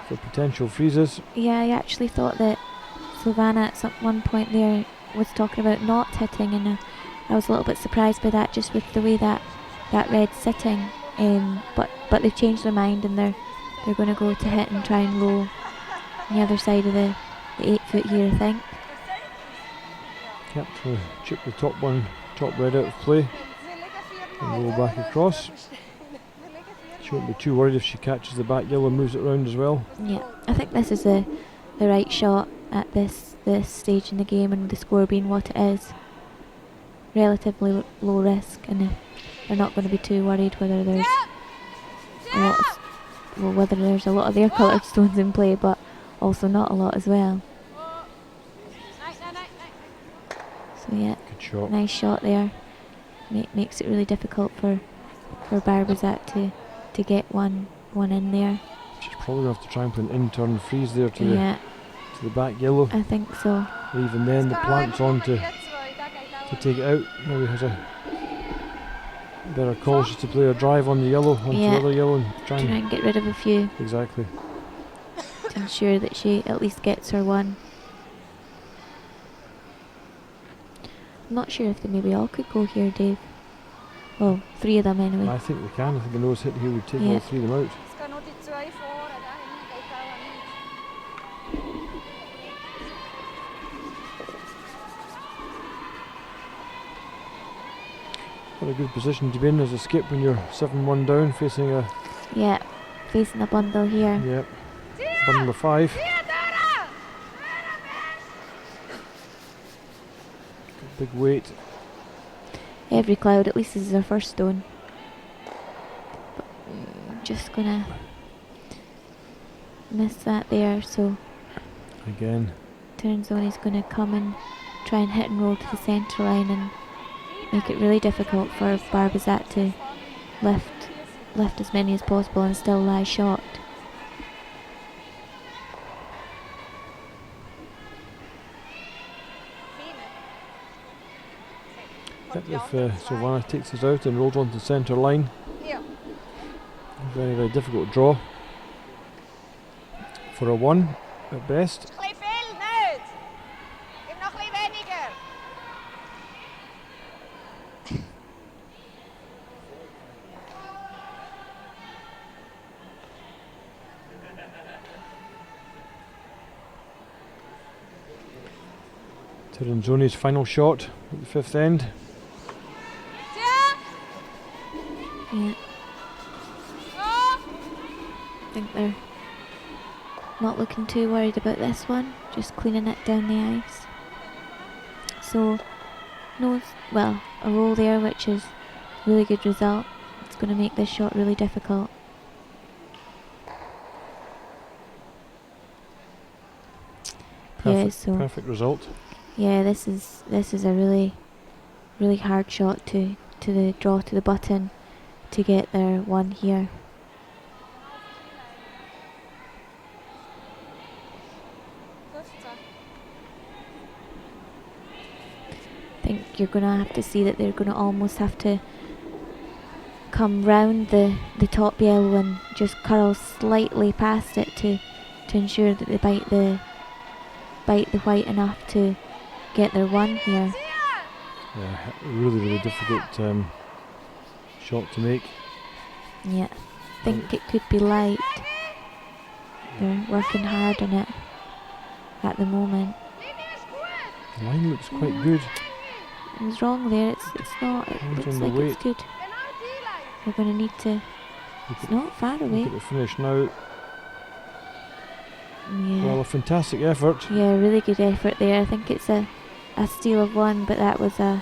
for potential freezes. yeah, I actually thought that Silvana at one point there was talking about not hitting, and I was a little bit surprised by that, just with the way that red's sitting. But they've changed their mind and they're going to go to hit and try and roll on the other side of the 8-foot here, I think. Yep, so chip the top red out of play and roll back across. She won't be too worried if she catches the back yellow and moves it around as well. Yeah, I think this is the right shot at this stage in the game, and the score being what it is. Relatively low risk, and they're not going to be too worried whether there's a lot of their coloured stones in play, but also not a lot as well. So yeah, Good shot. nice shot there. Makes it really difficult for Barbezat to get one in there. She's Probably going to have to try and put an in-turn freeze there to, Yeah, to the back yellow. I think so. But even then, the plank's on to take it out. Maybe has a better call just to play a drive on the yellow, onto the other yellow, and try Try and and get rid of a few exactly. to ensure that she at least gets her one. I'm not sure if they maybe all could go here, Dave. Well, 3 of them anyway. I think they can. I think a nose hit here would take all 3 of them out. Es gaan nog die 2 voor en daar hinten gaat dat niet. What a good position to be in as a skip when you're 7-1 down, facing a Yeah, facing a bundle here. bundle of 5. Big weight. Every cloud, at least this is our first stone. But just gonna miss that there, so Again, Tirinzoni's gonna come and try and hit and roll to the centre line and make it really difficult for Barbezat to lift as many as possible and still lie short. if Silvana takes us out and rolls onto the centre line, very, very difficult draw for a 1 at best. Een veel, niet. Geef nog een weniger. Tirinzoni's final shot at the 5th end. Yeah. I think they're not looking too worried about this one, just cleaning it down the ice. So, a roll there, which is a really good result. It's going to make this shot really difficult. Perfect result. Yeah, this is a really hard shot to the draw to the button to get their 1 here. I think you're going to have to see that they're going to almost have to come round the top yellow and just curl slightly past it to ensure that they bite the white enough to get their 1 here. Yeah, really difficult shot to make. Yeah, I think it could be light. They're working hard on it at the moment. The line looks quite good. I was wrong there. It's not. It Hands looks on the like weight. it's good. We're going to need to. It's not far away. Look at the finish now. Yeah. Well, a fantastic effort. Yeah, really good effort there. I think it's a steal of 1, but that was a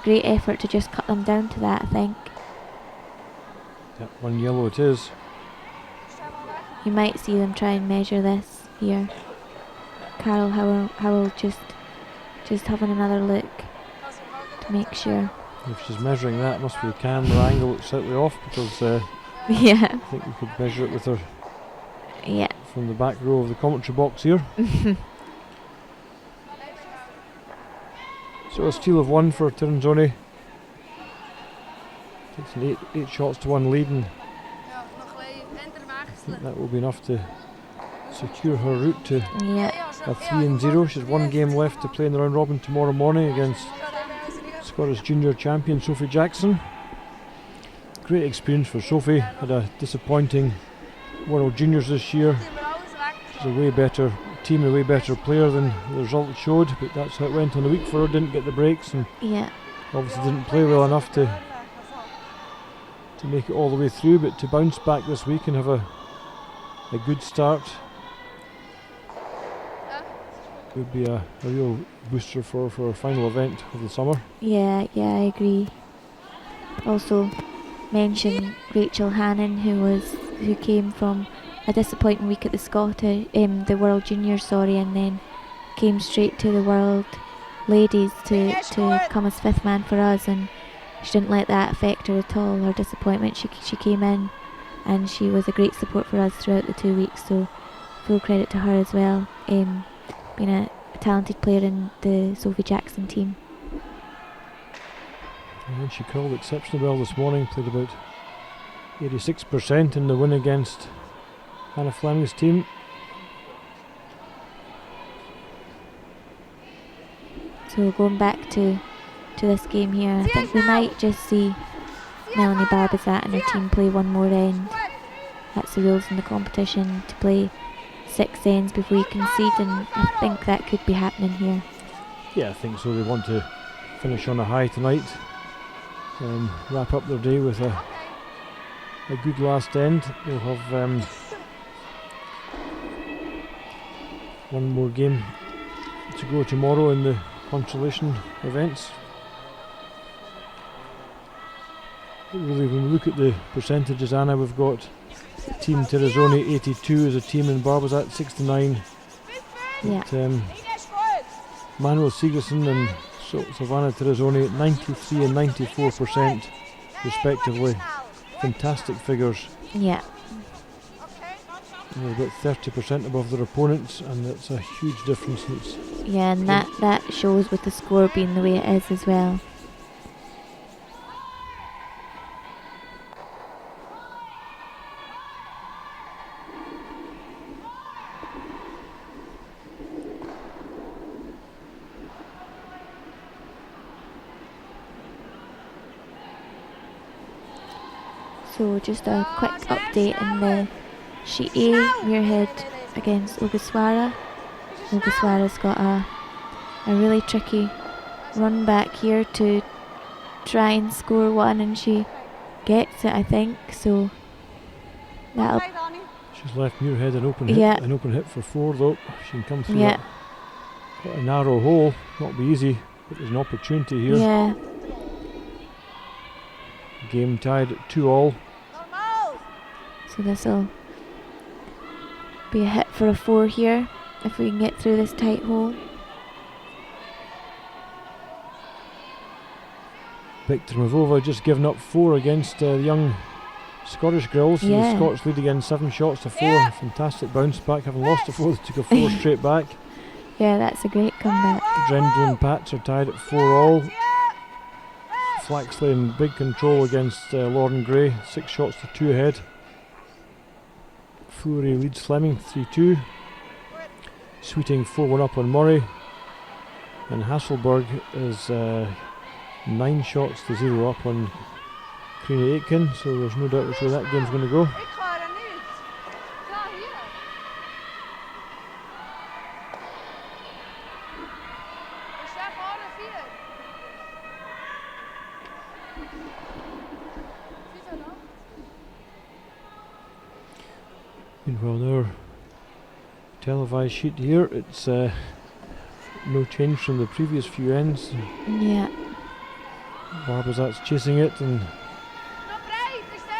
great effort to just cut them down to that, I think. Yep, 1 yellow it is. You might see them try and measure this here. Carol Howell just having another look to make sure. If she's measuring that, must be the camera angle that's slightly off, because Yeah. I think we could measure it with her Yeah. from the back row of the commentary box here. So a steal of 1 for Tirinzoni. Takes an 8 shots to 1 lead, and I think that will be enough to secure her route to Yeah. a 3-0. She's 1 game left to play in the round robin tomorrow morning against Scottish junior champion Sophie Jackson. Great experience for Sophie. Had a disappointing World Juniors this year. She's a way better team, a way better player than the result showed, but that's how it went on the week for her. Didn't get the breaks and Yeah. obviously didn't play well enough to make it all the way through, but to bounce back this week and have a good start would be a real booster for our final event of the summer. Yeah, I agree. Also mention Rachel Hannon, who came from a disappointing week at the World Juniors, and then came straight to the World Ladies to come as 5th man for us, and she didn't let that affect her at all. Her disappointment. She came in and she was a great support for us throughout the 2 weeks, so full credit to her as well, being a talented player in the Sophie Jackson team. And she curled exceptionally well this morning, played about 86% in the win against Hannah Fleming's team. So going back to this game here, I think we might just see Melanie Barbezat and her team play one more end. That's the rules in the competition, to play 6 ends before you concede, and I think that could be happening here. Yeah, I think so. They want to finish on a high tonight and wrap up their day with a good last end. They'll have one more game to go tomorrow in the consolation events. But really, when we look at the percentages, Anna, we've got Team Tirinzoni 82 as a team, and Barbezat 69. Yeah. Manuel Sigurdsson and Savannah Tirinzoni at 93 and 94% respectively. Fantastic figures. Yeah. They're about 30% above their opponents, and that's a huge difference. Yeah, and that shows with the score being the way it is as well. So just a quick update in the Sheet A, Muirhead against Ogasawara. Ogasawara's got a really tricky run back here to try and score one, and she gets it, I think. So that'll. She's left Muirhead an open hit, an open hit for 4 though. She can come through that. Got a narrow hole, not be easy, but there's an opportunity here. Yeah. Game tied at 2-all. So this'll be a hit for a 4 here, if we can get through this tight hole. Victor Mavova just given up 4 against the young Scottish girls. The Scots lead again 7 shots to 4. Fantastic bounce back, having lost a 4, they took a 4 straight back. Yeah, that's a great comeback. Drendel and Pats are tied at 4-all. Flaxley in big control against Lauren Gray, 6 shots to 2 ahead. Fury leads Fleming 3-2. Sweeting 4-1 up on Murray. And Hasselberg is 9 shots to 0 up on Karina Aitken, so there's no doubt which way that game's going to go. Meanwhile, on our televised sheet here, it's no change from the previous few ends. Yeah. Barbezat's chasing it, and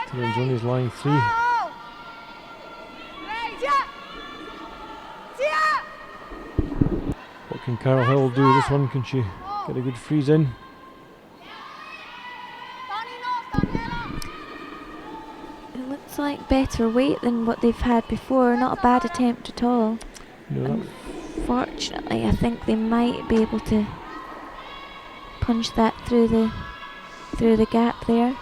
Tirinzoni's lying 3. What can Carol Hill do this one? Can she get a good freeze in? It looks like better weight than what they've had before. Not a bad attempt at all. No, unfortunately, I think they might be able to punch that through the gap there.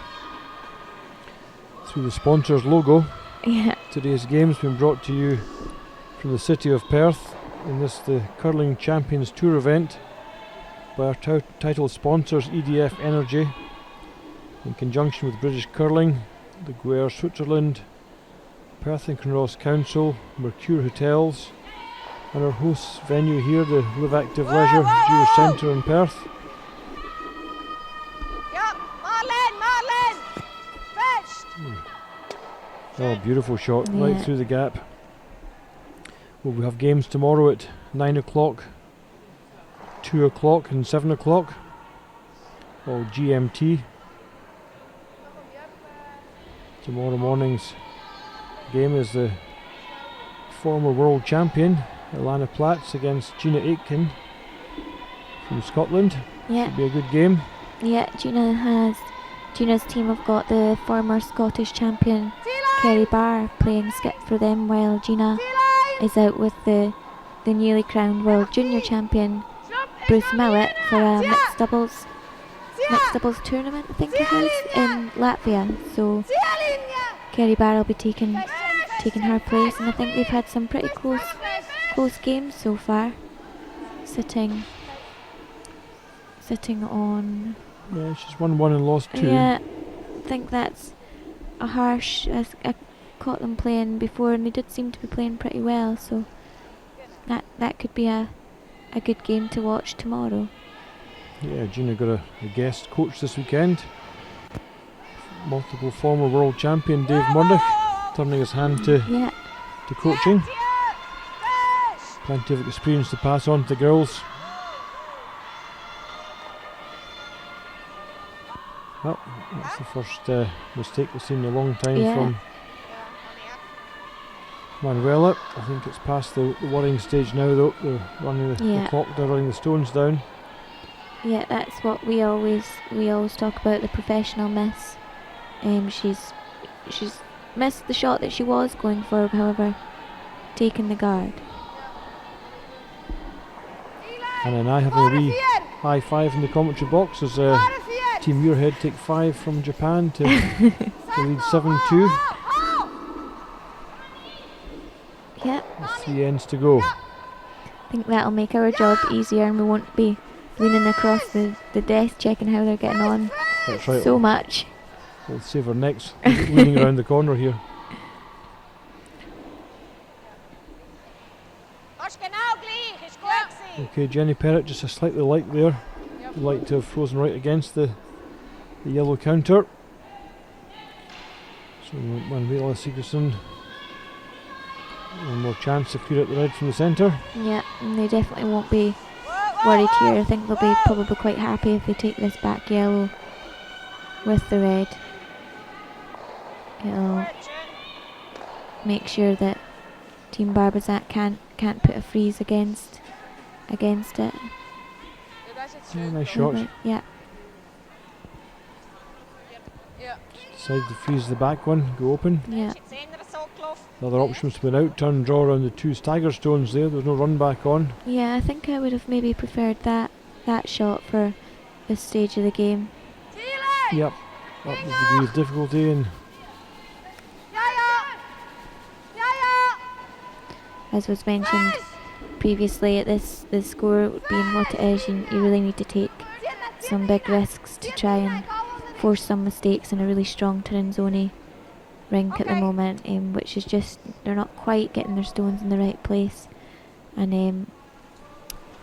Through the sponsors logo. Yeah. Today's game's been brought to you from the city of Perth in the Curling Champions Tour event by our title sponsors EDF Energy, in conjunction with British Curling, the Guer Switzerland, Perth and Kinross Council, Mercure Hotels, and our host venue here, the Live Active Leisure Geo Centre in Perth. Oh, beautiful shot, right through the gap. Well, we have games tomorrow at 9 o'clock, 2 o'clock and 7 o'clock, all GMT. Tomorrow morning's game is the former world champion Ilana Platz against Gina Aitken from Scotland. Yeah. Should be a good game. Yeah, Gina's team have got the former Scottish champion Kerry Barr playing skip for them, while Gina is out with the newly crowned World Junior Champion Bruce Millett for a mixed doubles tournament, I think it is, in Latvia. So Kerry Barr will be taking her place, and I think they've had some pretty close games so far. Sitting on. Yeah, she's won 1 and lost 2. Yeah, I think that's a harsh. I caught them playing before, and they did seem to be playing pretty well. So that could be a good game to watch tomorrow. Yeah, Gina got a guest coach this weekend. Multiple former world champion Dave Murdoch turning his hand to coaching. Plenty of experience to pass on to the girls. Well, that's the first mistake we've seen in a long time from Manuela. I think it's past the worrying stage now, though. They're running the clock, they're running the stones down. Yeah, that's what we always talk about, the professional miss. She's missed the shot that she was going for, however, taken the guard. And I having a wee high five in the commentary box as Team Muirhead take 5 from Japan to lead 7-2. Yeah. With 3 ends to go. I think that'll make our job easier, and we won't be leaning across the desk checking how they're getting on. That's right. So much. We'll save our necks leaning around the corner here. Okay, Jenny Perrott just a slightly light there. Would like to have frozen right against the yellow counter. So Manuela Sigurdsson, one more chance to clear out the red from the centre. Yeah, and they definitely won't be worried here. I think they'll be probably quite happy if they take this back yellow with the red. It'll make sure that Team Barbezat can't put a freeze against it. Yeah, nice shot. Yeah. Decide to freeze the back one, go open. Yeah. The other option was to be an out turn draw around the 2 stagger stones there. There's no run back on. Yeah, I think I would have maybe preferred that shot for this stage of the game. Yep, up the degree of difficulty, and as was mentioned previously, at this score being what it is, you really need to take some big risks to try and force some mistakes in a really strong Tirinzoni rink at the moment, which is just, they're not quite getting their stones in the right place, and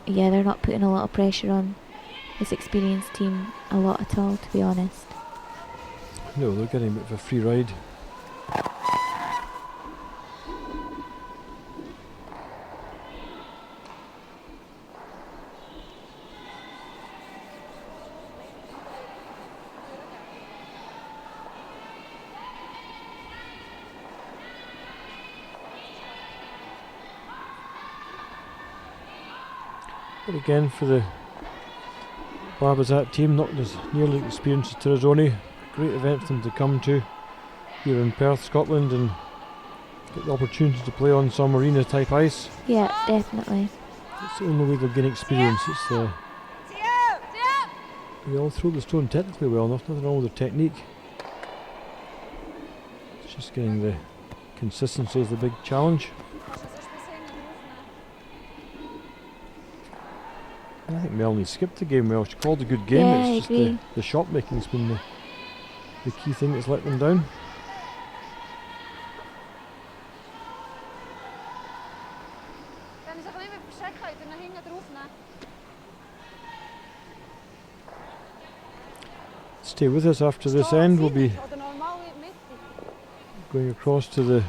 yeah, they're not putting a lot of pressure on this experienced team a lot at all, to be honest. no, they're getting a bit of a free ride. But again, for the Barbezat team, not as nearly experienced as Tirinzoni. Great event for them to come to here in Perth, Scotland, and get the opportunity to play on some arena type ice. Yeah, definitely. It's the only way they'll gain experience. It's they all throw the stone technically well enough, nothing wrong with their technique. It's just getting the consistency is the big challenge. I think Melanie skipped the game well. She called a good game. Yeah, it's just the shot making's been the key thing that's let them down. Stay with us after this end. We'll be going across to the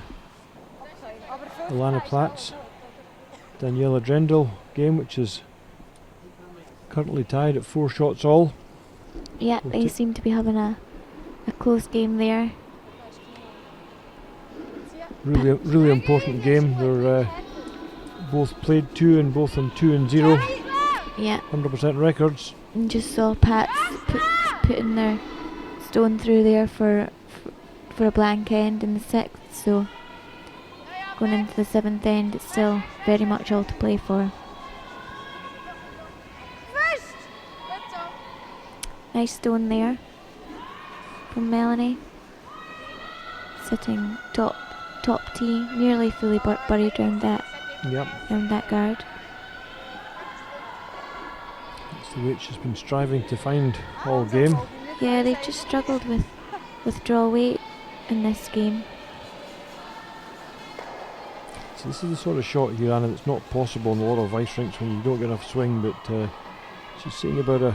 Alana Platz Daniela Drendel game, which is currently tied at 4 shots all. Yeah, they seem to be having a close game there. Really important game. They're both played 2 and both on 2-0. Yeah. 100% records. And just saw Pats putting their stone through there for for a blank end in the 6th, so going into the 7th end, it's still very much all to play for. Nice stone there from Melanie, sitting top tee, nearly fully buried around that guard. That's the way she's been striving to find all game. Yeah, they've just struggled with draw weight in this game. So this is the sort of shot here, Anna, that's not possible in a lot of ice rinks when you don't get enough swing, but she's seeing about a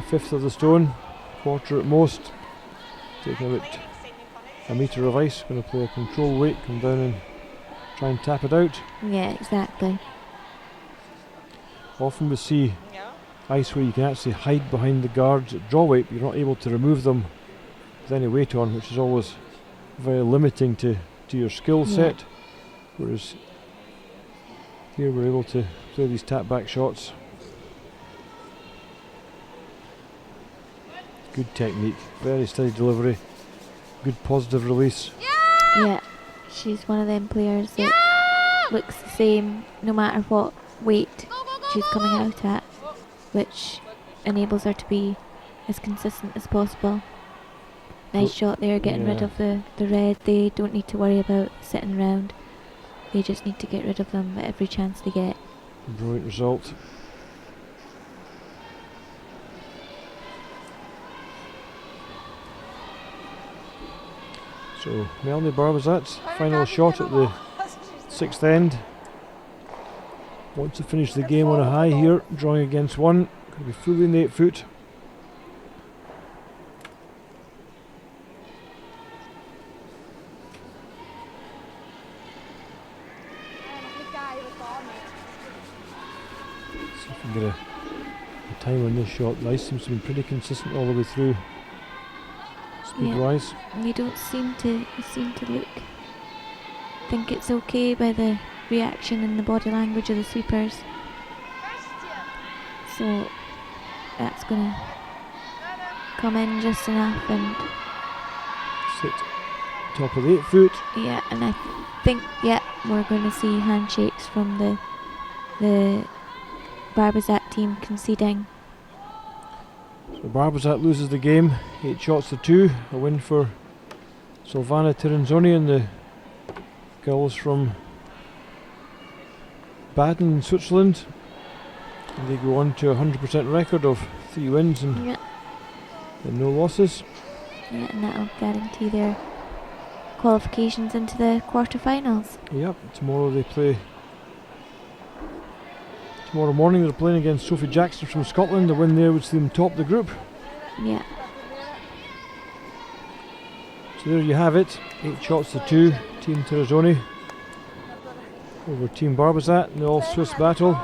fifth of the stone, quarter at most, taking about a metre of ice, going to play a control weight, come down and try and tap it out. Yeah, exactly. Often we see ice where you can actually hide behind the guards at draw weight, but you're not able to remove them with any weight on, which is always very limiting to your skill set. Whereas here we're able to play these tap back shots. Good technique, very steady delivery, good positive release. Yeah, she's one of them players that looks the same no matter what weight she's coming out at, which enables her to be as consistent as possible. Nice shot there, getting rid of the red. They don't need to worry about sitting around. They just need to get rid of them at every chance they get. Brilliant result. So Melanie Barbezat's final shot at the 6th end. Wants to finish the game on a high here, drawing against one. Going to be fully in the 8 foot. See if we can get a time on this shot. The ice seems to be pretty consistent all the way through, speed-wise. You don't seem to look. Think it's okay by the reaction and the body language of the sweepers. So that's gonna come in just enough and sit top of the 8 foot. Yeah, and I think we're going to see handshakes from the Barbezat team conceding. So Barbezat loses the game, 8 shots to 2. A win for Silvana Tirinzoni and the girls from Baden in Switzerland. And they go on to a 100% record of 3 wins and no losses. Yeah, and that'll guarantee their qualifications into the quarterfinals. Yep, tomorrow tomorrow morning they're playing against Sophie Jackson from Scotland. The win there would see them top the group. Yeah. So there you have it, 8 shots to 2, Team Tirinzoni over Team Barbezat in the all-Swiss battle.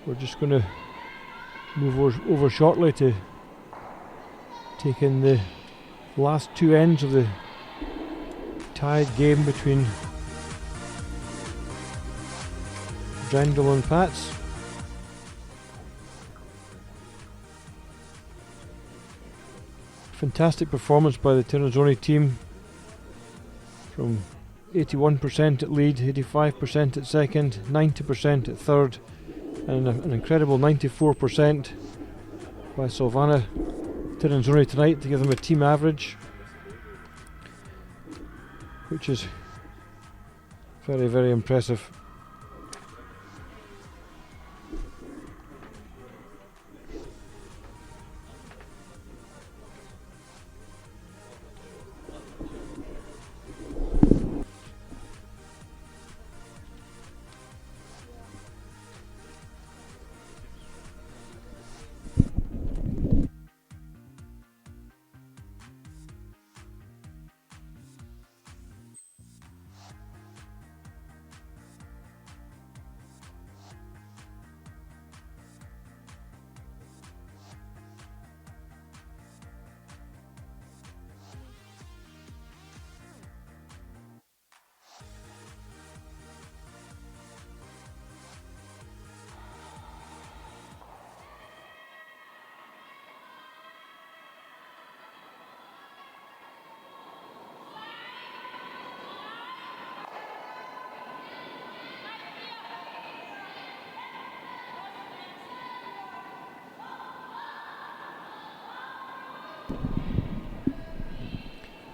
We're just going to move over shortly to take in the last 2 ends of the tied game between Drendel and Pats. Fantastic performance by the Tirinzoni team, from 81% at lead, 85% at second, 90% at third, and an incredible 94% by Silvana Tirinzoni tonight to give them a team average, which is very, very impressive.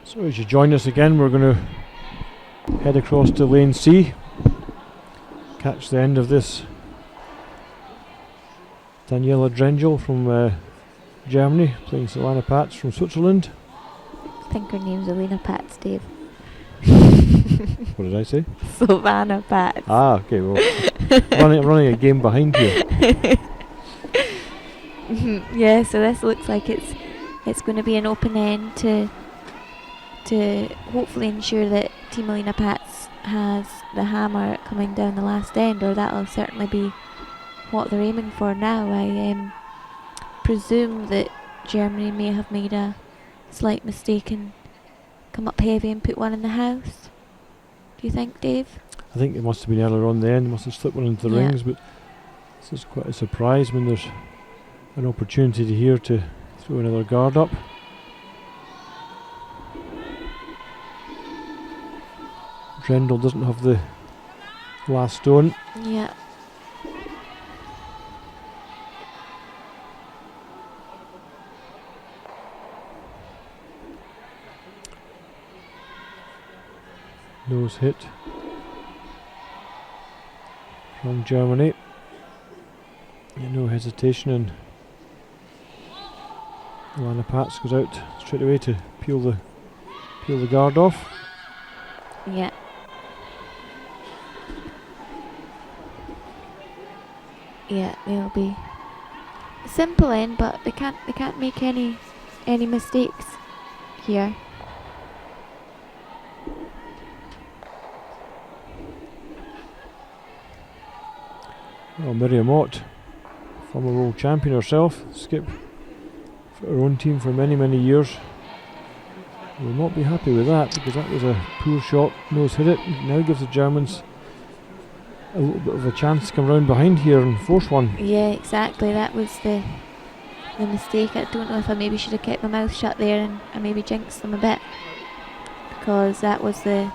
So as you join us again, we're going to head across to lane C, catch the end of this Daniela Drengel from Germany playing Silvana Pats from Switzerland. I think her name's Elena Pats, Dave. What did I say? Silvana Pats. Ah, okay, well, I'm running a game behind here. Yeah, so this looks like it's going to be an open end to hopefully ensure that Team Elena Pats has the hammer coming down the last end, or that'll certainly be what they're aiming for now. I presume that Germany may have made a slight mistake and come up heavy and put one in the house. Do you think, Dave? I think it must have been earlier on the end, must have slipped one into the rings, but this is quite a surprise when there's an opportunity here to throw another guard up. Drendel doesn't have the last stone. Yeah. Nose hit from Germany. Yeah, no hesitation, and Alana Pats goes out straight away to peel the guard off. Yeah. Yeah, they'll be simple end, but they can't make any mistakes here. Well, Miriam Ott, former world champion herself, skip for her own team for many years, will not be happy with that, because that was a poor shot, nose hit it. Now gives the Germans a little bit of a chance to come round behind here and force one. Yeah, exactly. That was the mistake. I don't know if I maybe should have kept my mouth shut there and maybe jinxed them a bit, because that was the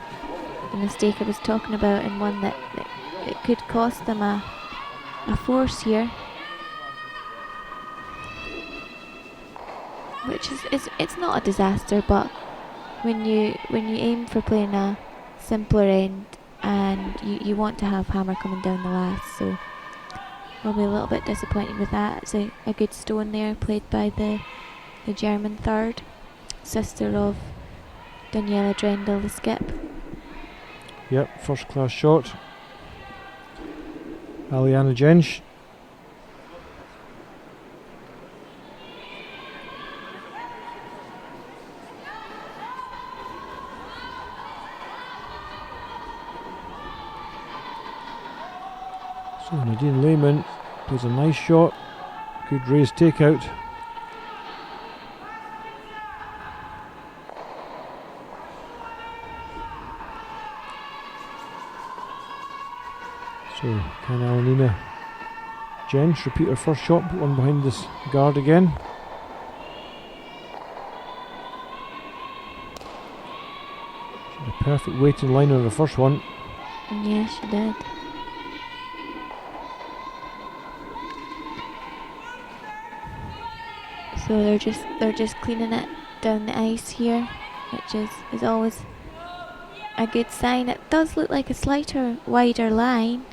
mistake I was talking about, and one that it could cost them a force here, which is it's not a disaster, but when you aim for playing a simpler end and you want to have hammer coming down the last, so we'll be a little bit disappointed with that. It's a good stone there, played by the German third, sister of Daniela Drendel, the skip. Yep, first class shot. Aliana Jensch. So Nadine Lehman plays a nice shot, good raised takeout. So can Alanina Jensch repeat her first shot, put one behind this guard again. She had a perfect waiting line on her first one. Yeah, she did. So they're just cleaning it down the ice here, which is always a good sign. It does look like a slighter, wider line,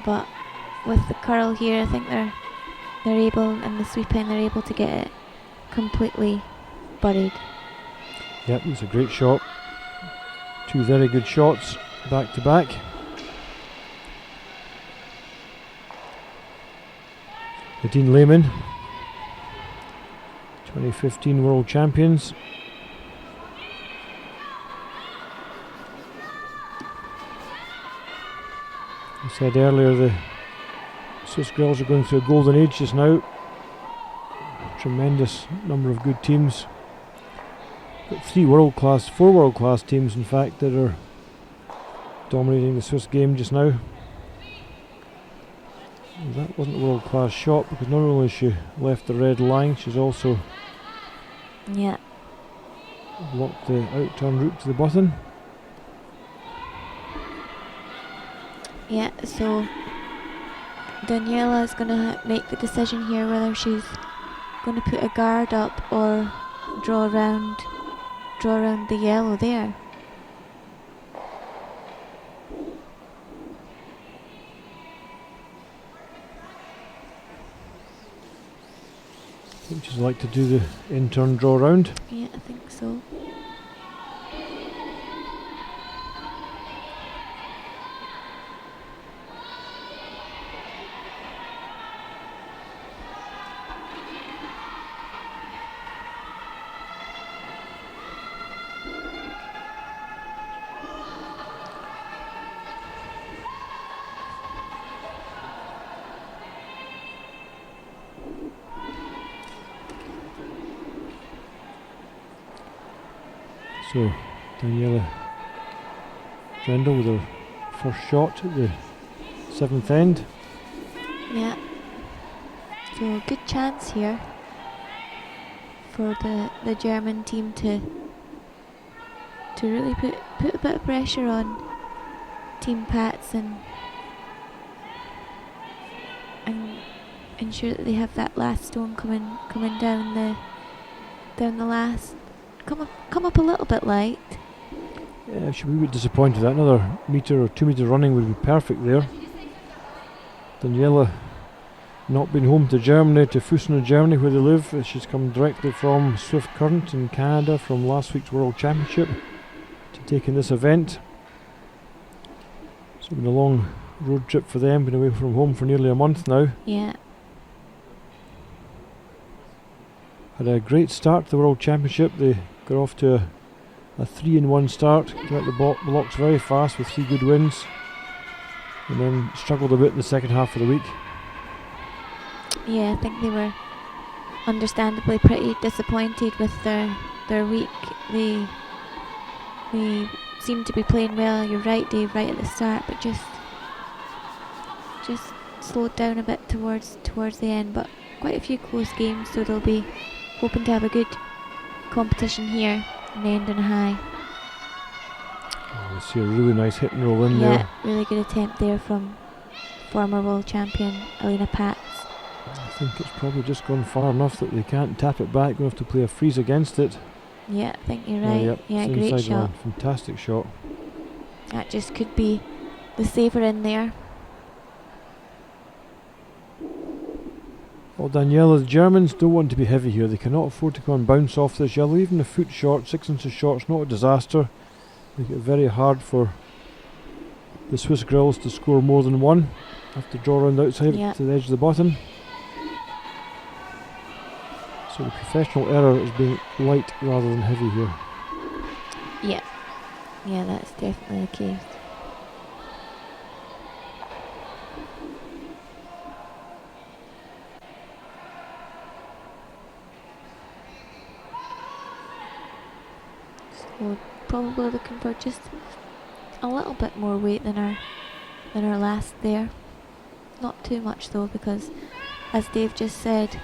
but with the curl here, I think they're able, and the sweeping, they're able to get it completely buried. Yep, it's a great shot. Two very good shots back to back. Nadine Lehman, 2015 world champions. I said earlier, the Swiss girls are going through a golden age just now. Tremendous number of good teams. Got four world class teams in fact, that are dominating the Swiss game just now. And that wasn't a world class shot, because not only she left the red line, she's also blocked the out turn route to the button. Yeah, so Daniela is going to make the decision here whether she's going to put a guard up or draw around the yellow there. Would you like to do the in-turn draw round? Yeah, I think so. So, Daniela Drendel with her first shot at the 7th end. Yeah. So a good chance here for the German team to really put a bit of pressure on Team Pats and ensure that they have that last stone coming down the last. Come up a little bit light. Yeah, should be a bit disappointed. That another metre or 2 metre running would be perfect there. Daniela not been home to Germany, to Fussen, Germany, where they live. She's come directly from Swift Current in Canada from last week's World Championship to take in this event. So it's been a long road trip for them, been away from home for nearly a month now. Yeah. Had a great start to the World Championship. They got off to a 3-1 start, came out the blocks very fast with 3 good wins, and then struggled a bit in the second half of the week. Yeah, I think they were understandably pretty disappointed with their week. They seemed to be playing well, you're right Dave, right at the start, but just slowed down a bit towards the end, but quite a few close games, so they'll be hoping to have a good competition here and end on a high. Oh, we see a really nice hit and roll in yeah, there. Really good attempt there from former world champion Alina Pats. I think it's probably just gone far enough that they can't tap it back, going to have to play a freeze against it. Yeah, I think you're right. Yep, Yeah, it's great inside shot. line. Fantastic shot. That just could be the saver in there. Well, Daniela, the Germans don't want to be heavy here. They cannot afford to go and bounce off this yellow. Even a foot short, 6 inches short, is not a disaster. Make it very hard for the Swiss girls to score more than one. Have to draw around the outside to the edge of the bottom. So the professional error is being light rather than heavy here. Yeah, that's definitely the case. So probably looking for just a little bit more weight than our last there. Not too much though, because as Dave just said,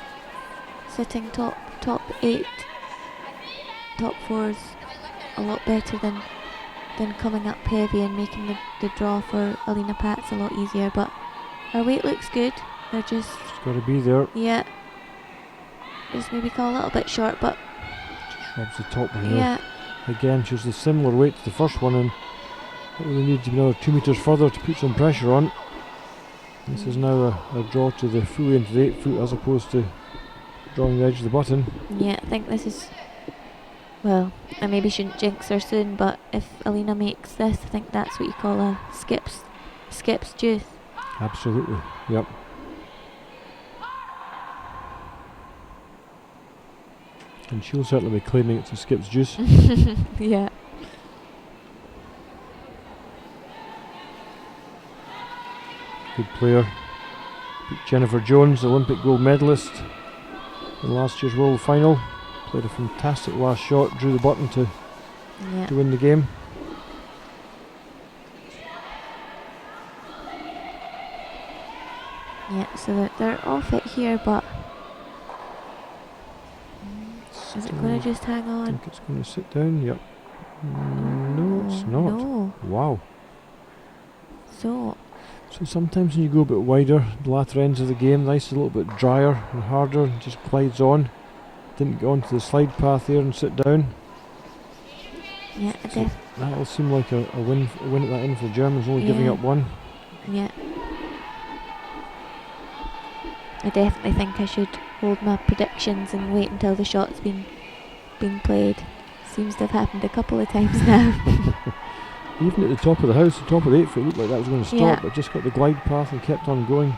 sitting top 8, top 4's a lot better than coming up heavy and making the draw for Alina Pats a lot easier. But our weight looks good. They're just got to be there. Yeah, just maybe go a little bit short, but just rubs the top of here. Yeah. Again, she's the similar weight to the first one, and it really needs to be another 2 metres further to put some pressure on. This is now a draw to the fully into the 8 foot as opposed to drawing the edge of the button. Yeah, I think this is, well, I maybe shouldn't jinx her soon, but if Alina makes this, I think that's what you call a skips juice. Absolutely, yep. And she'll certainly be claiming it's a skips juice. Yeah. Good player. Beat Jennifer Jones, Olympic gold medalist in last year's world final. Played a fantastic last shot, drew the button to win the game. Yeah, so they're all fit here, but is it going to just hang I on? think it's going to sit down, yep. No, it's not. No. Wow. So Sometimes when you go a bit wider, the latter ends of the game, the ice is a little bit drier and harder, and just glides on. didn't go onto the slide path there and sit down. Yeah, So that'll seem like a win at that end for the Germans, only giving Yeah. up one. Yeah. I definitely think I should hold my predictions and wait until the shot's been played. Seems to have happened a couple of times now. Even at the top of the house, the top of the 8 foot, looked like that was going to stop, Yeah. but just got the glide path and kept on going.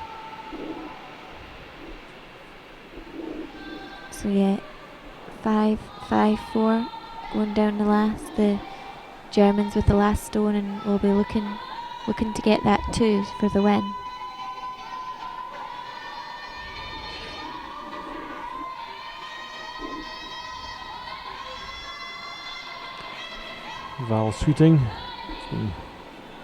So yeah, 5-5-4 going down the Germans with the last stone, and we'll be looking to get that 2 for the win. Val Sweeting from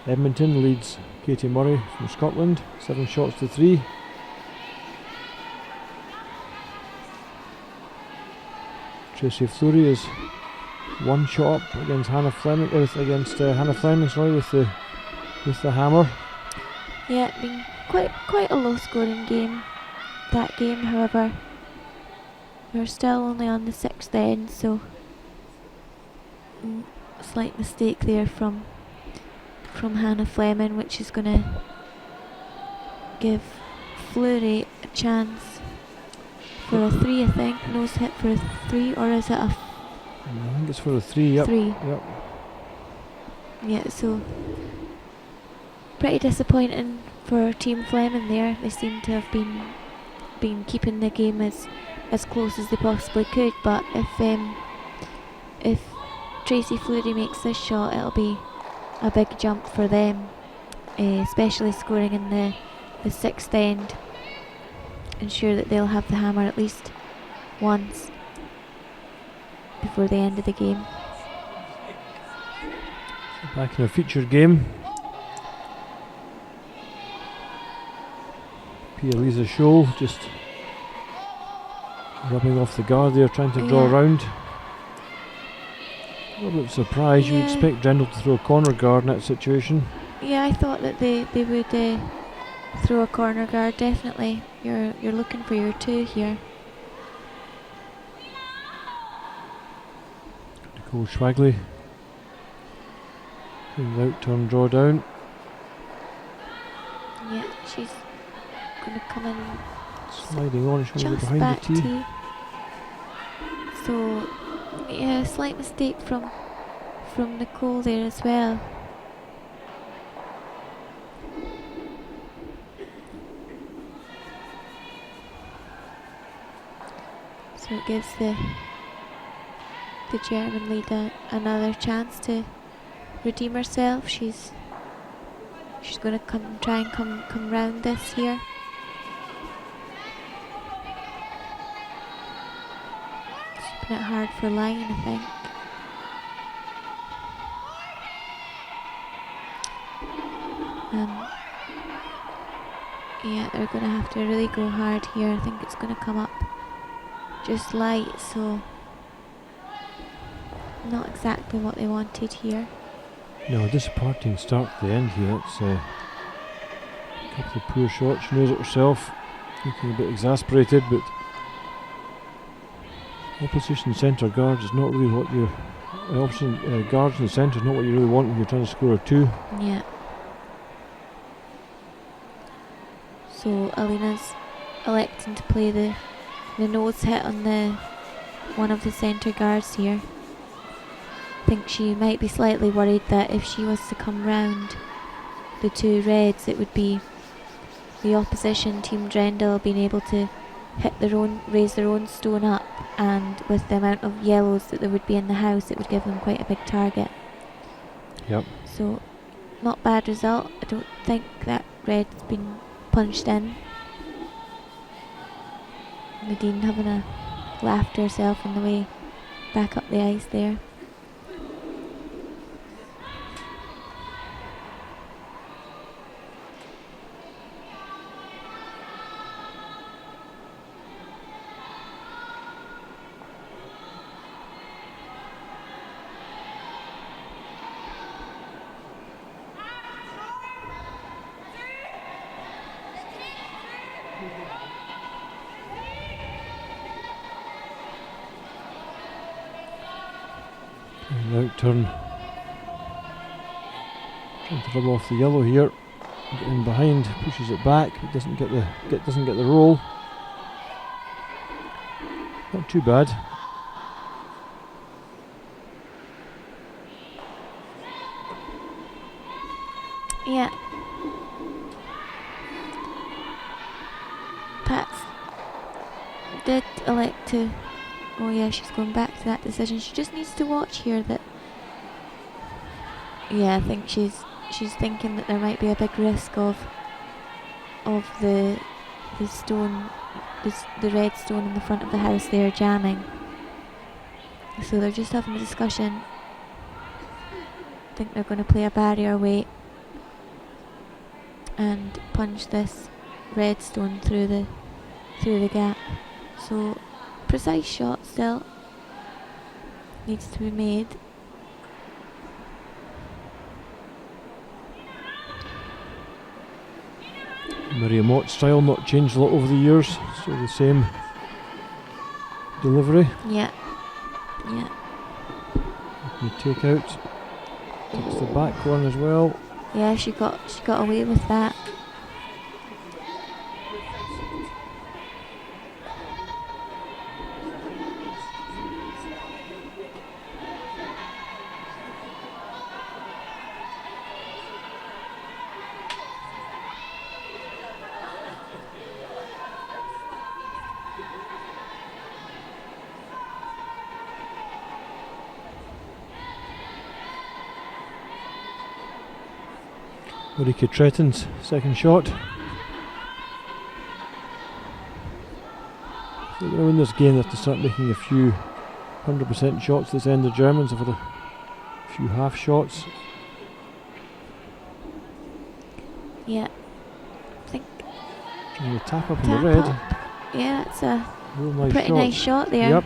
Edmonton leads Katie Murray from Scotland, 7 shots to 3. Tracy Fleury is 1 shot up against Hannah Fleming. Hannah Fleming, sorry, with the hammer. Yeah, it's been quite a low scoring game. That game, however, we're still only on the 6th end, so slight mistake there from Hannah Fleming, which is going to give Fleury a chance for a 3, I think. Nose hit for a 3, or is it a I think it's for a 3, yep. 3? Yep. Yeah, so pretty disappointing for Team Fleming there. They seem to have been keeping the game as close as they possibly could, but if Tracy Fleury makes this shot, it'll be a big jump for them, especially scoring in the 6th end. Ensure that they'll have the hammer at least once before the end of the game. Back in a featured game. Pia Lisa Scholl just rubbing off the guard there, trying to draw around. A little bit surprised. You would expect Drendel to throw a corner guard in that situation. Yeah, I thought that they would throw a corner guard, definitely. You're looking for your 2 here. Nicole Schwagley comes out, turn, draw down. Yeah, she's going to come in Sliding on, she's just behind back the tee. tee. So yeah, slight mistake from Nicole there as well. So it gives the German lead another chance to redeem herself. She's going to try and come round this here. Keeping it hard for line, I think. Yeah, they're going to have to really go hard here. I think it's going to come up just light, so not exactly what they wanted here. No, disappointing start to the end here. It's a couple of poor shots. She knows it herself. Looking a bit exasperated, but opposition centre guards is not really what you. Opposition guards in the centre is not what you really want when you're trying to score a 2. Yeah. So Alina's electing to play the nose hit on one of the centre guards here. I think she might be slightly worried that if she was to come round the 2 reds, it would be the opposition team Drendel being able to raise their own stone up, and with the amount of yellows that there would be in the house, it would give them quite a big target. Yep. So not bad result. I don't think that red's been punched in. Nadine having a laugh to herself on the way back up the ice there. And out turn. Trying to rub off the yellow here. Get in behind, pushes it back, but doesn't get the roll. Not too bad. Yeah. Pat did elect to. Oh yeah, she's going back to that decision. She just needs to watch here that. Yeah, I think she's thinking that there might be a big risk of the stone, the red stone in the front of the house there jamming. So they're just having a discussion. I think they're going to play a barrier weight and punch this red stone through the gap. So precise shot still needs to be made. Maria Mott's style not changed a lot over the years, so the same delivery. Yeah. Yeah. You take out, takes the back one as well. Yeah, she got away with that. Ulrika Tretton's second shot. So they're going to win this game. They have to start making a few 100% shots this end. The Germans have had a few half shots. Yeah. I think And the tap up in tap the red. up. Yeah, it's a Real nice pretty shot. nice shot there. Yep.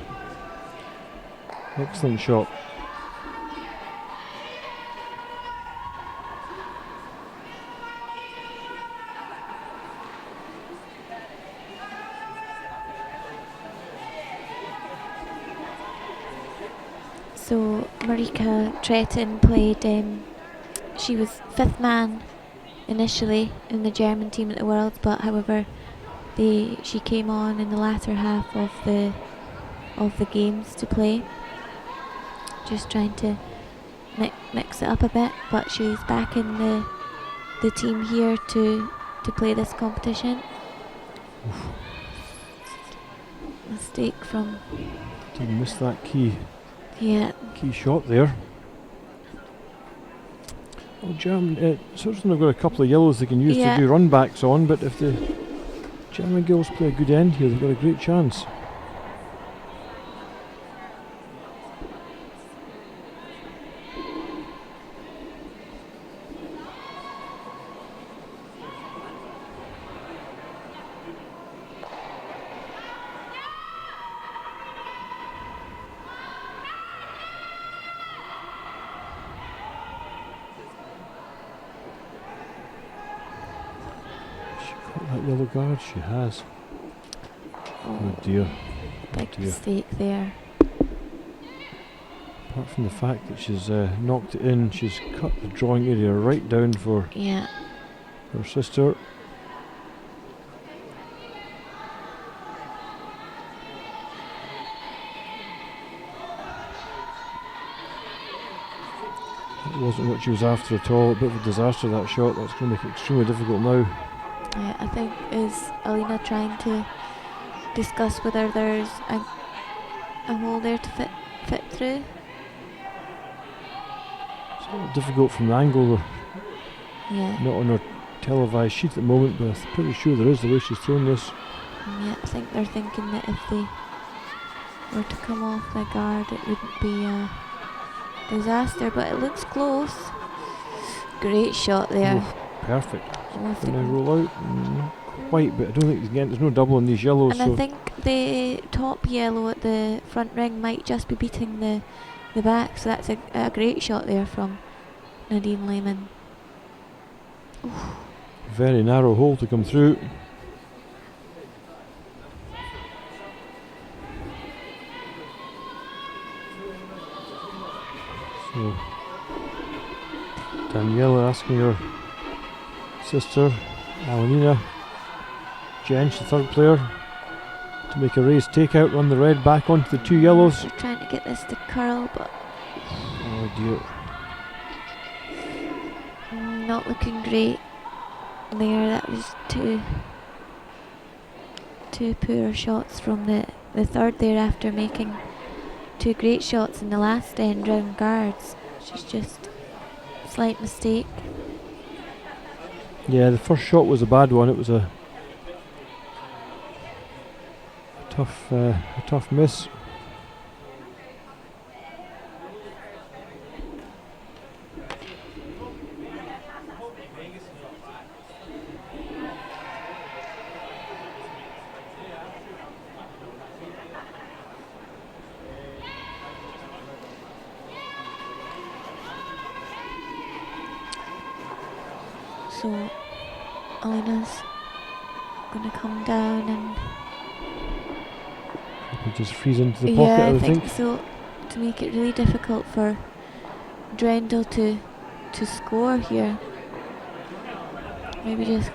Excellent shot. So Marika Tretton played, she was 5th man initially in the German team at the Worlds, but however she came on in the latter half of the games to play. Just trying to mix it up a bit, but she's back in the team here to play this competition. Oof. Mistake from. Didn't miss that key shot there. Well, German, Switzerland have got a couple of yellows they can use to do run backs on, but if the German girls play a good end here, they've got a great chance. That yellow guard, she has. Oh dear. Big mistake there. Apart from the fact that she's knocked it in, she's cut the drawing area right down for her sister. That wasn't what she was after at all. A bit of a disaster, that shot. That's going to make it extremely difficult now. Yeah, I think is Alina trying to discuss whether there's a hole there to fit through. It's a little difficult from the angle. Not on her televised sheet at the moment, but I'm pretty sure there is the way she's thrown this. Yeah, I think they're thinking that if they were to come off the guard, it wouldn't be a disaster, but it looks close. Great shot there. Oof, perfect. Can I roll out? Not quite, but I don't think there's no double on these yellows. And I think the top yellow at the front ring might just be beating the back, so that's a great shot there from Nadine Lehmann. Oof. Very narrow hole to come through. So Daniela asking her sister, Alanina Jench, the third player, to make a raised takeout, run the red back onto the two yellows. She's trying to get this to curl, but Oh dear. not looking great there. That was two poor shots from the third there after making two great shots in the last end round guards. She's just slight mistake. Yeah, the first shot was a bad one. It was a tough miss. So Alina's gonna come down and He just freeze into the pocket, yeah, I I would think think. so, to make it really difficult for Drendel to score here. Maybe just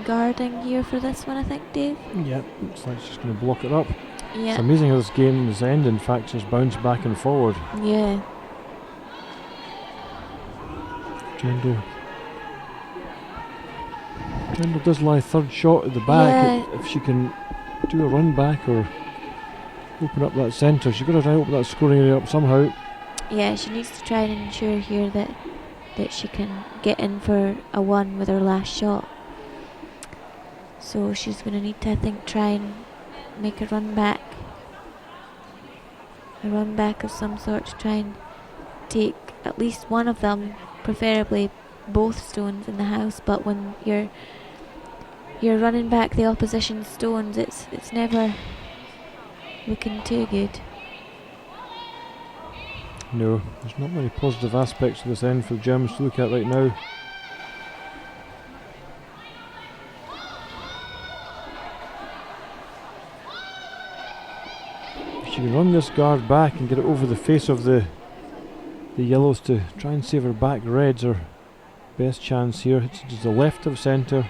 guarding here for this one, I think, Dave. Yeah, looks like she's going to block it up. Yeah. It's amazing how this game is end, in fact, just bounce back and forward. Yeah. Drendel does lie third shot at the back. Yeah. If she can do a run back or open up that centre, she's got to try and open that scoring area up somehow. Yeah, she needs to try and ensure here that she can get in for a one with her last shot. So she's going to need to, I think, try and make a run back. A run back of some sort to try and take at least one of them, preferably both stones in the house. But when you're running back the opposition stones, it's never looking too good. No, there's not many positive aspects of this end for the Germans to look at right now. If she can run this guard back and get it over the face of the yellows to try and save her back reds, her best chance here. It's to the left of centre,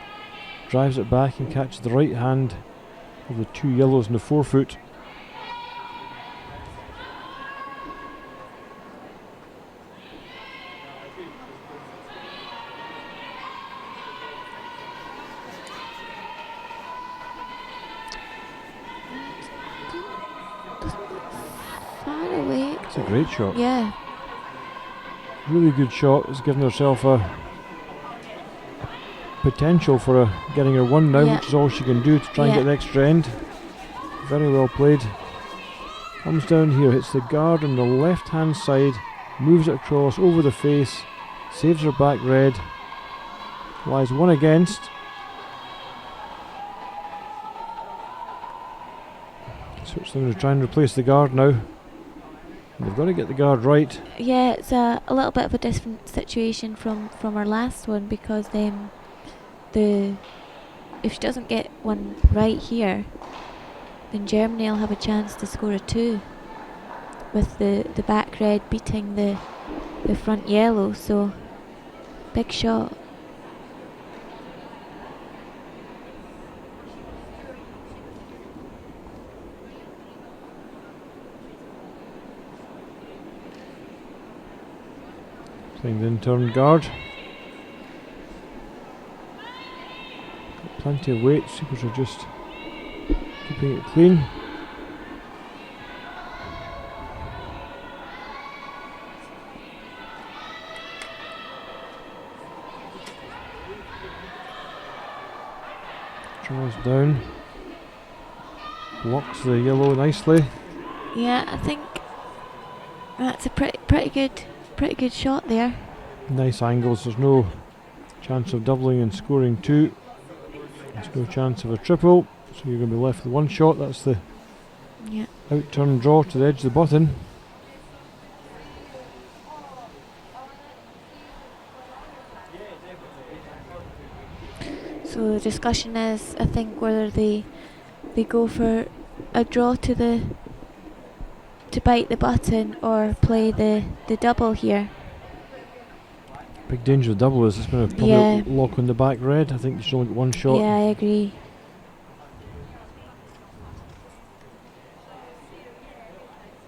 drives it back and catches the right hand of the two yellows in the forefoot. Far away. It's a great shot. Yeah. Really good shot. Has given herself a potential for getting her one now, Yeah. which is all she can do to try and Yeah. get the extra end. Very well played. Comes down here, hits the guard on the left hand side, moves it across over the face, saves her back red, lies one against. So it's going to try and replace the guard now. They've got to get the guard right. Yeah, it's a little bit of a different situation from our last one, because if she doesn't get one right here, then Germany will have a chance to score a two, with the back red beating the front yellow. So big shot. Playing the in-turn guard. Got plenty of weight, Supers are just keeping it clean. Draws down. Blocks the yellow nicely. Yeah, I think that's a pretty good shot there. Nice angles, there's no chance of doubling and scoring two. There's no chance of a triple, so you're going to be left with one shot. That's the Yeah. out-turn draw to the edge of the button. So the discussion is, I think, whether they go for a draw to to bite the button or play the double here. Big danger of double is it's going to probably lock on the back red. I think you should only get one shot. Yeah, I agree.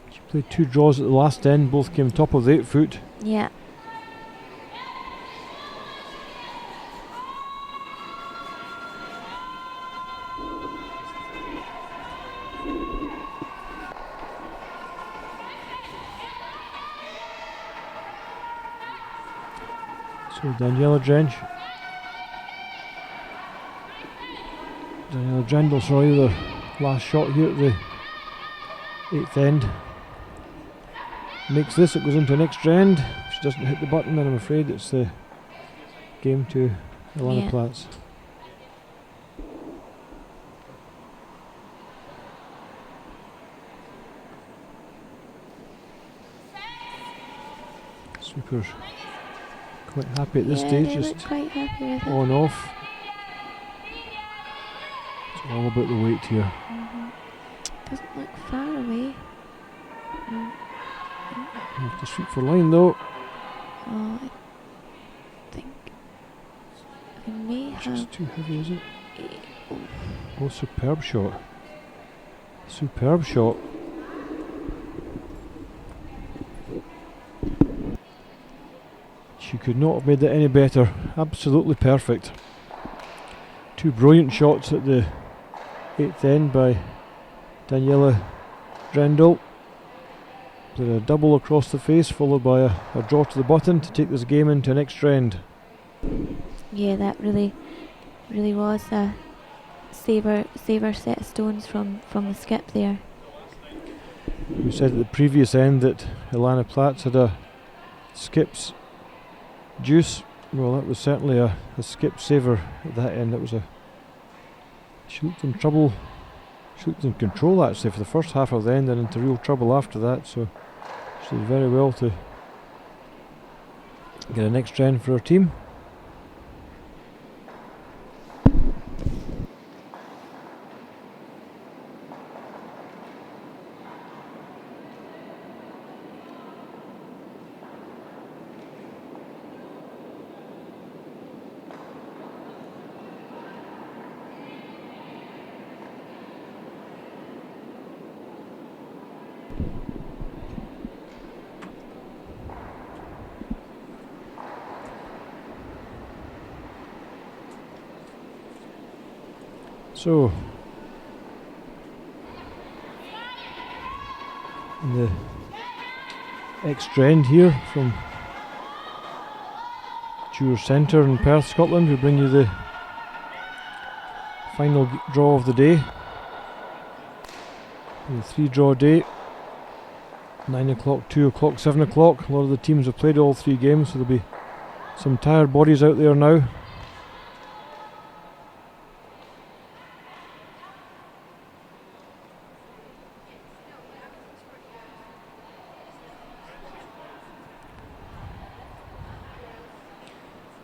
She played 2 draws at the last end, both came top of the 8 foot. Yeah. So Daniela Drendel, sorry, the last shot here at the 8th end. Makes this, it goes into an extra end. If she doesn't hit the button, then I'm afraid it's the game to Ilana Platz. Sweepers quite happy at this stage, they just look quite happy with it. on off. It's all about the weight here. Doesn't look far away. You have to sweep for line though. Oh, I think I may have. Just too heavy, is it? Oh, superb shot. Superb shot. She could not have made that any better. Absolutely perfect. 2 brilliant shots at the 8th end by Daniela Drendel. Played a double across the face, followed by a draw to the button to take this game into an extra end. Yeah, that really was a saver set of stones from the skip there. We said at the previous end that Ilana Platz had a skip's juice. Well, that was certainly a skip saver at that end. She looked in trouble. She looked in control actually for the first half of the end and into real trouble after that. So she did very well to get an extra end for her team. So, in the extra end here from Dewar Centre in Perth, Scotland, we bring you the final draw of the day. A 3-draw day. 9 o'clock, 2 o'clock, 7 o'clock. A lot of the teams have played all 3 games, so there'll be some tired bodies out there now.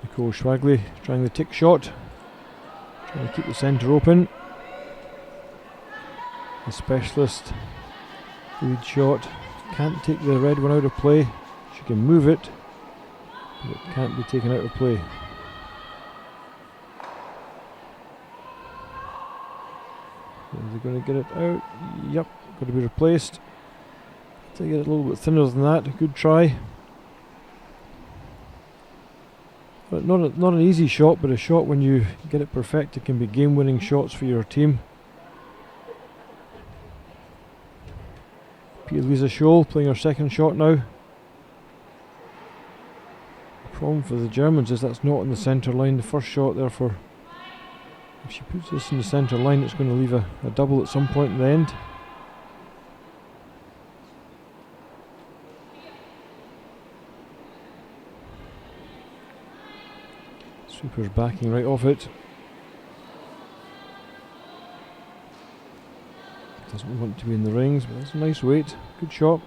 Nicole Schwagley trying the tick shot, trying to keep the centre open. The specialist lead shot, can't take the red one out of play. She can move it, but it can't be taken out of play. Are they going to get it out? Yep, got to be replaced. To get it a little bit thinner than that, a good try. But not an easy shot, but a shot when you get it perfect, it can be game-winning shots for your team. Pia-Louisa Scholl playing her second shot now. The problem for the Germans is that's not in the centre line. The first shot, therefore, if she puts this in the centre line, it's going to leave a double at some point in the end. Sweeper's backing right off it. Doesn't want to be in the rings, but that's a nice weight. Good shot.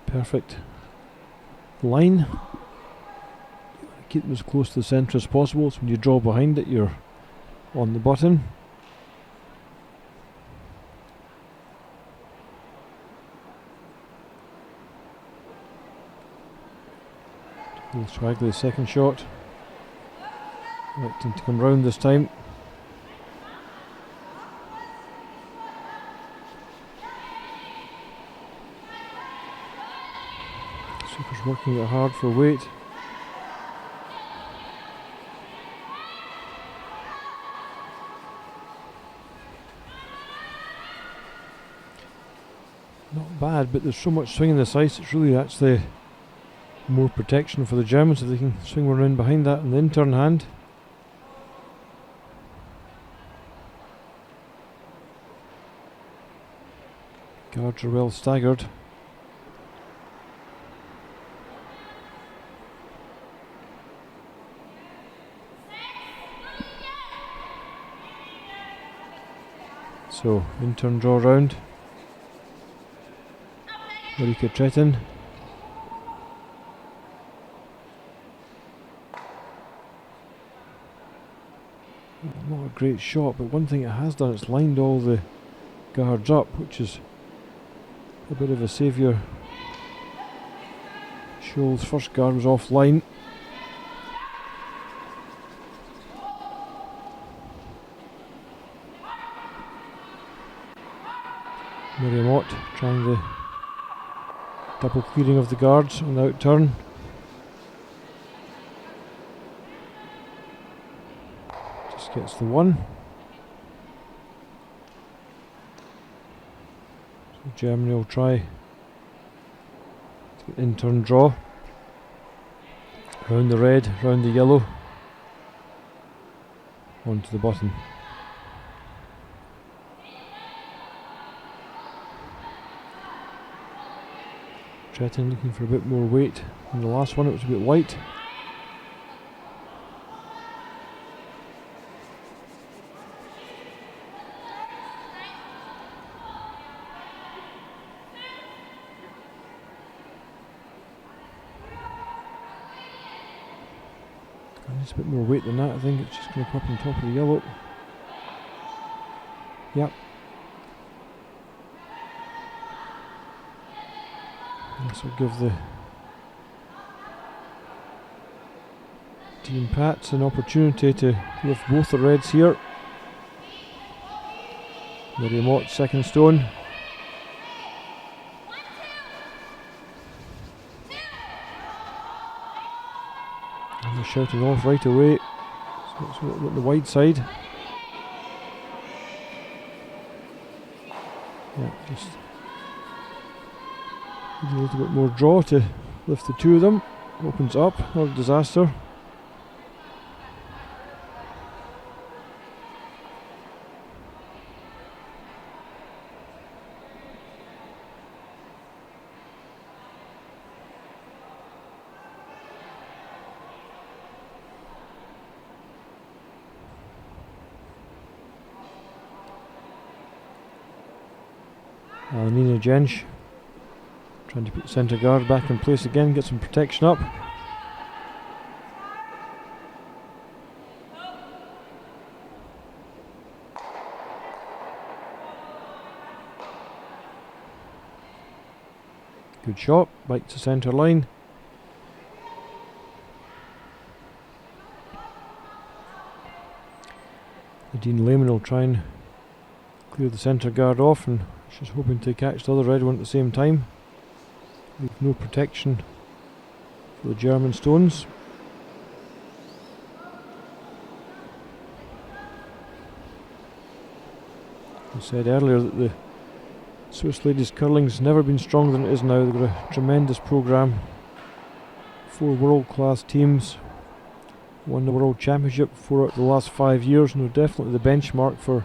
Perfect line. You want to keep them as close to the centre as possible, so when you draw behind it, you're on the button. Little straggly second shot. Electing to come round this time. Super's working it hard for weight. Not bad, but there's so much swing in this ice, it's really actually more protection for the Germans if they can swing one around behind that in the in-turn hand. Guards are well staggered. So, in-turn draw round. Marika Tretin. Not a great shot, but one thing it has done, it's lined all the guards up, which is a bit of a saviour. Scholl's first guard was offline. Miriam Ott trying the double clearing of the guards on the out turn. Just gets the one. So Germany will try to get in-turn draw. Round the red, round the yellow. Onto the bottom. Tretin looking for a bit more weight. In the last one it was a bit light. Needs a bit more weight than that, I think. It's just going to come up on top of the yellow. Yep. This will give the Team Pats an opportunity to lift both the reds here. Miriam Ott, second stone. And they're shouting off right away. So it's on the wide side. Yeah, just need a little bit more draw to lift the two of them. Opens up, not a disaster. Nina Jensch trying to put the centre guard back in place again, get some protection up. Good shot, bites the centre line. Nadine Lehman will try and clear the centre guard off, and she's hoping to catch the other red one at the same time. Leave no protection for the German stones. I said earlier that the Swiss ladies curling's never been stronger than it is now. They've got a tremendous programme. 4 world-class teams. Won the World Championship 4 out of the last 5 years, and they're definitely the benchmark for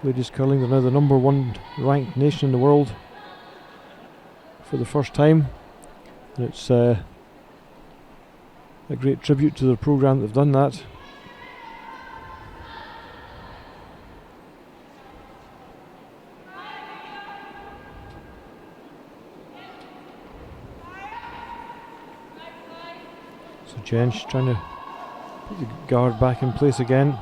ladies curling. They're now the number 1 ranked nation in the world for the first time, and it's a great tribute to their programme that they've done that. So Jensch trying to put the guard back in place again.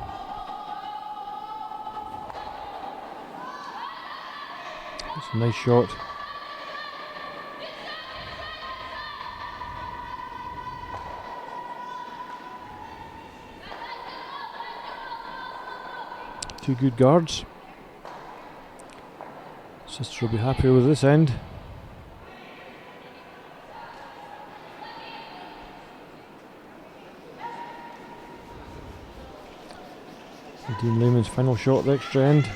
It's a nice shot. Two good guards. Sister will be happier with this end. Dean Lehman's final shot at the extra end.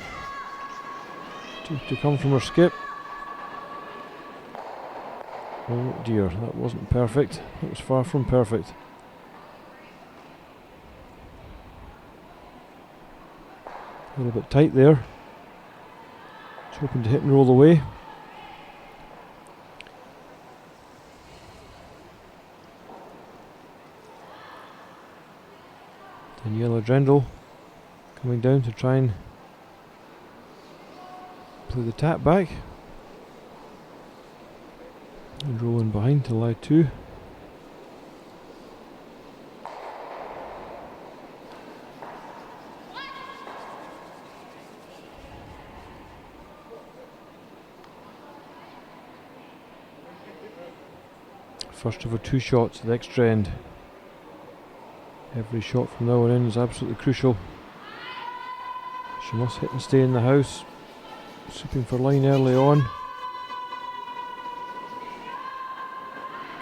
Two to come from her skip. Oh dear, that wasn't perfect. It was far from perfect. A little bit tight there. Just hoping to hit and roll away. Daniela Drendel coming down to try and play the tap back. And roll in behind to lie 2. First of her 2 shots at the extra end. Every shot from now on in is absolutely crucial. She must hit and stay in the house. Sweeping for line early on.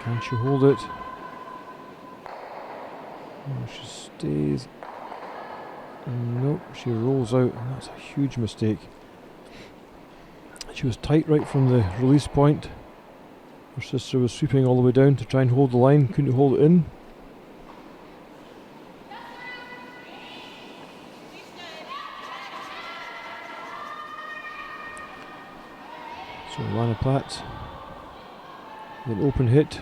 Can she hold it? Oh, she stays. Nope, she rolls out, and that's a huge mistake. She was tight right from the release point. Her sister was sweeping all the way down to try and hold the line, couldn't hold it in. So Lana Platt with an open hit.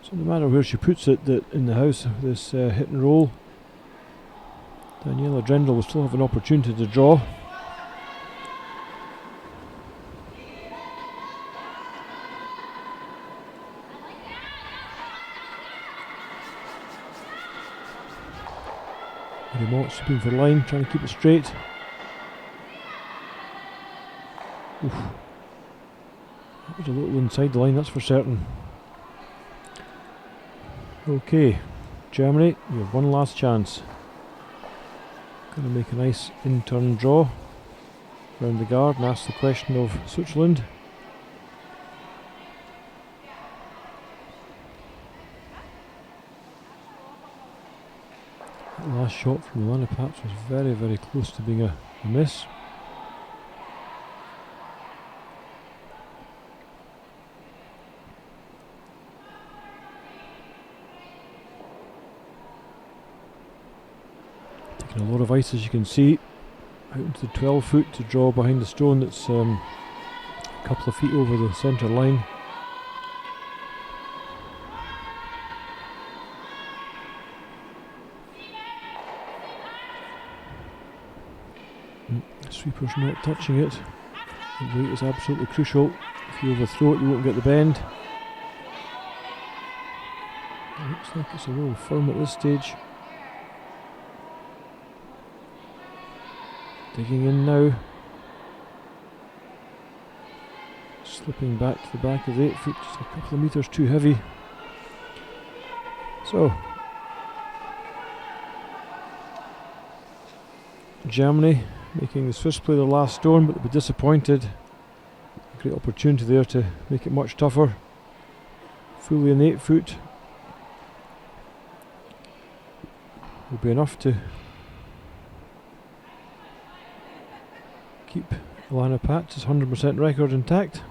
So no matter where she puts it in the house, this hit and roll, Daniela Drendel will still have an opportunity to draw. Mott sweeping for line, trying to keep it straight. Oof. That was a little inside the line, that's for certain. Okay, Germany, you have one last chance. Going to make a nice in-turn draw round the guard and ask the question of Switzerland. That last shot from Lana Patz was very, very close to being a miss. Taking a lot of ice, as you can see, out into the 12 foot to draw behind the stone that's a couple of feet over the centre line. Sweeper's not touching it. The weight is absolutely crucial. If you overthrow it, you won't get the bend. It looks like it's a little firm at this stage. Digging in now. Slipping back to the back of the 8 foot, just a couple of metres too heavy. So, Germany making the Swiss play their last stone, but they'll be disappointed. A great opportunity there to make it much tougher. Fully in 8 foot will be enough to keep Lana Patz's 100% record intact.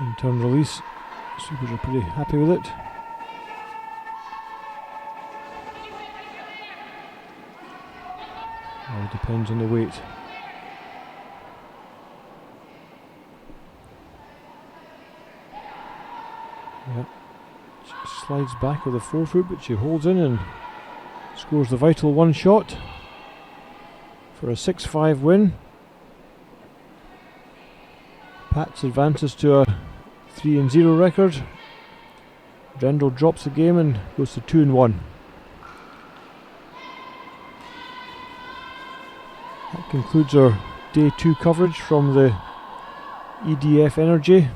In-turn release, Supers are pretty happy with it. All depends on the weight. Yeah, she slides back with a 4 foot, but she holds in and scores the vital 1 shot for a 6-5 win. Patz advances to a 3-0 record. Drendel drops the game and goes to 2-1. That concludes our Day 2 coverage from the EDF Energy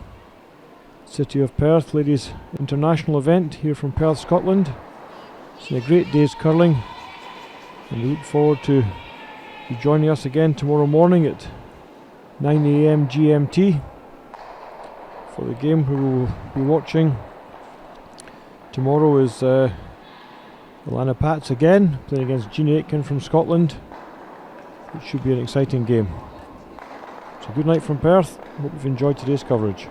City of Perth Ladies International event here from Perth, Scotland. It's been a great day's curling, and we look forward to you joining us again tomorrow morning at 9 AM GMT for the game we will be watching. Tomorrow is Alana Pats again, playing against Jean Aitken from Scotland. It should be an exciting game. So good night from Perth. Hope you've enjoyed today's coverage.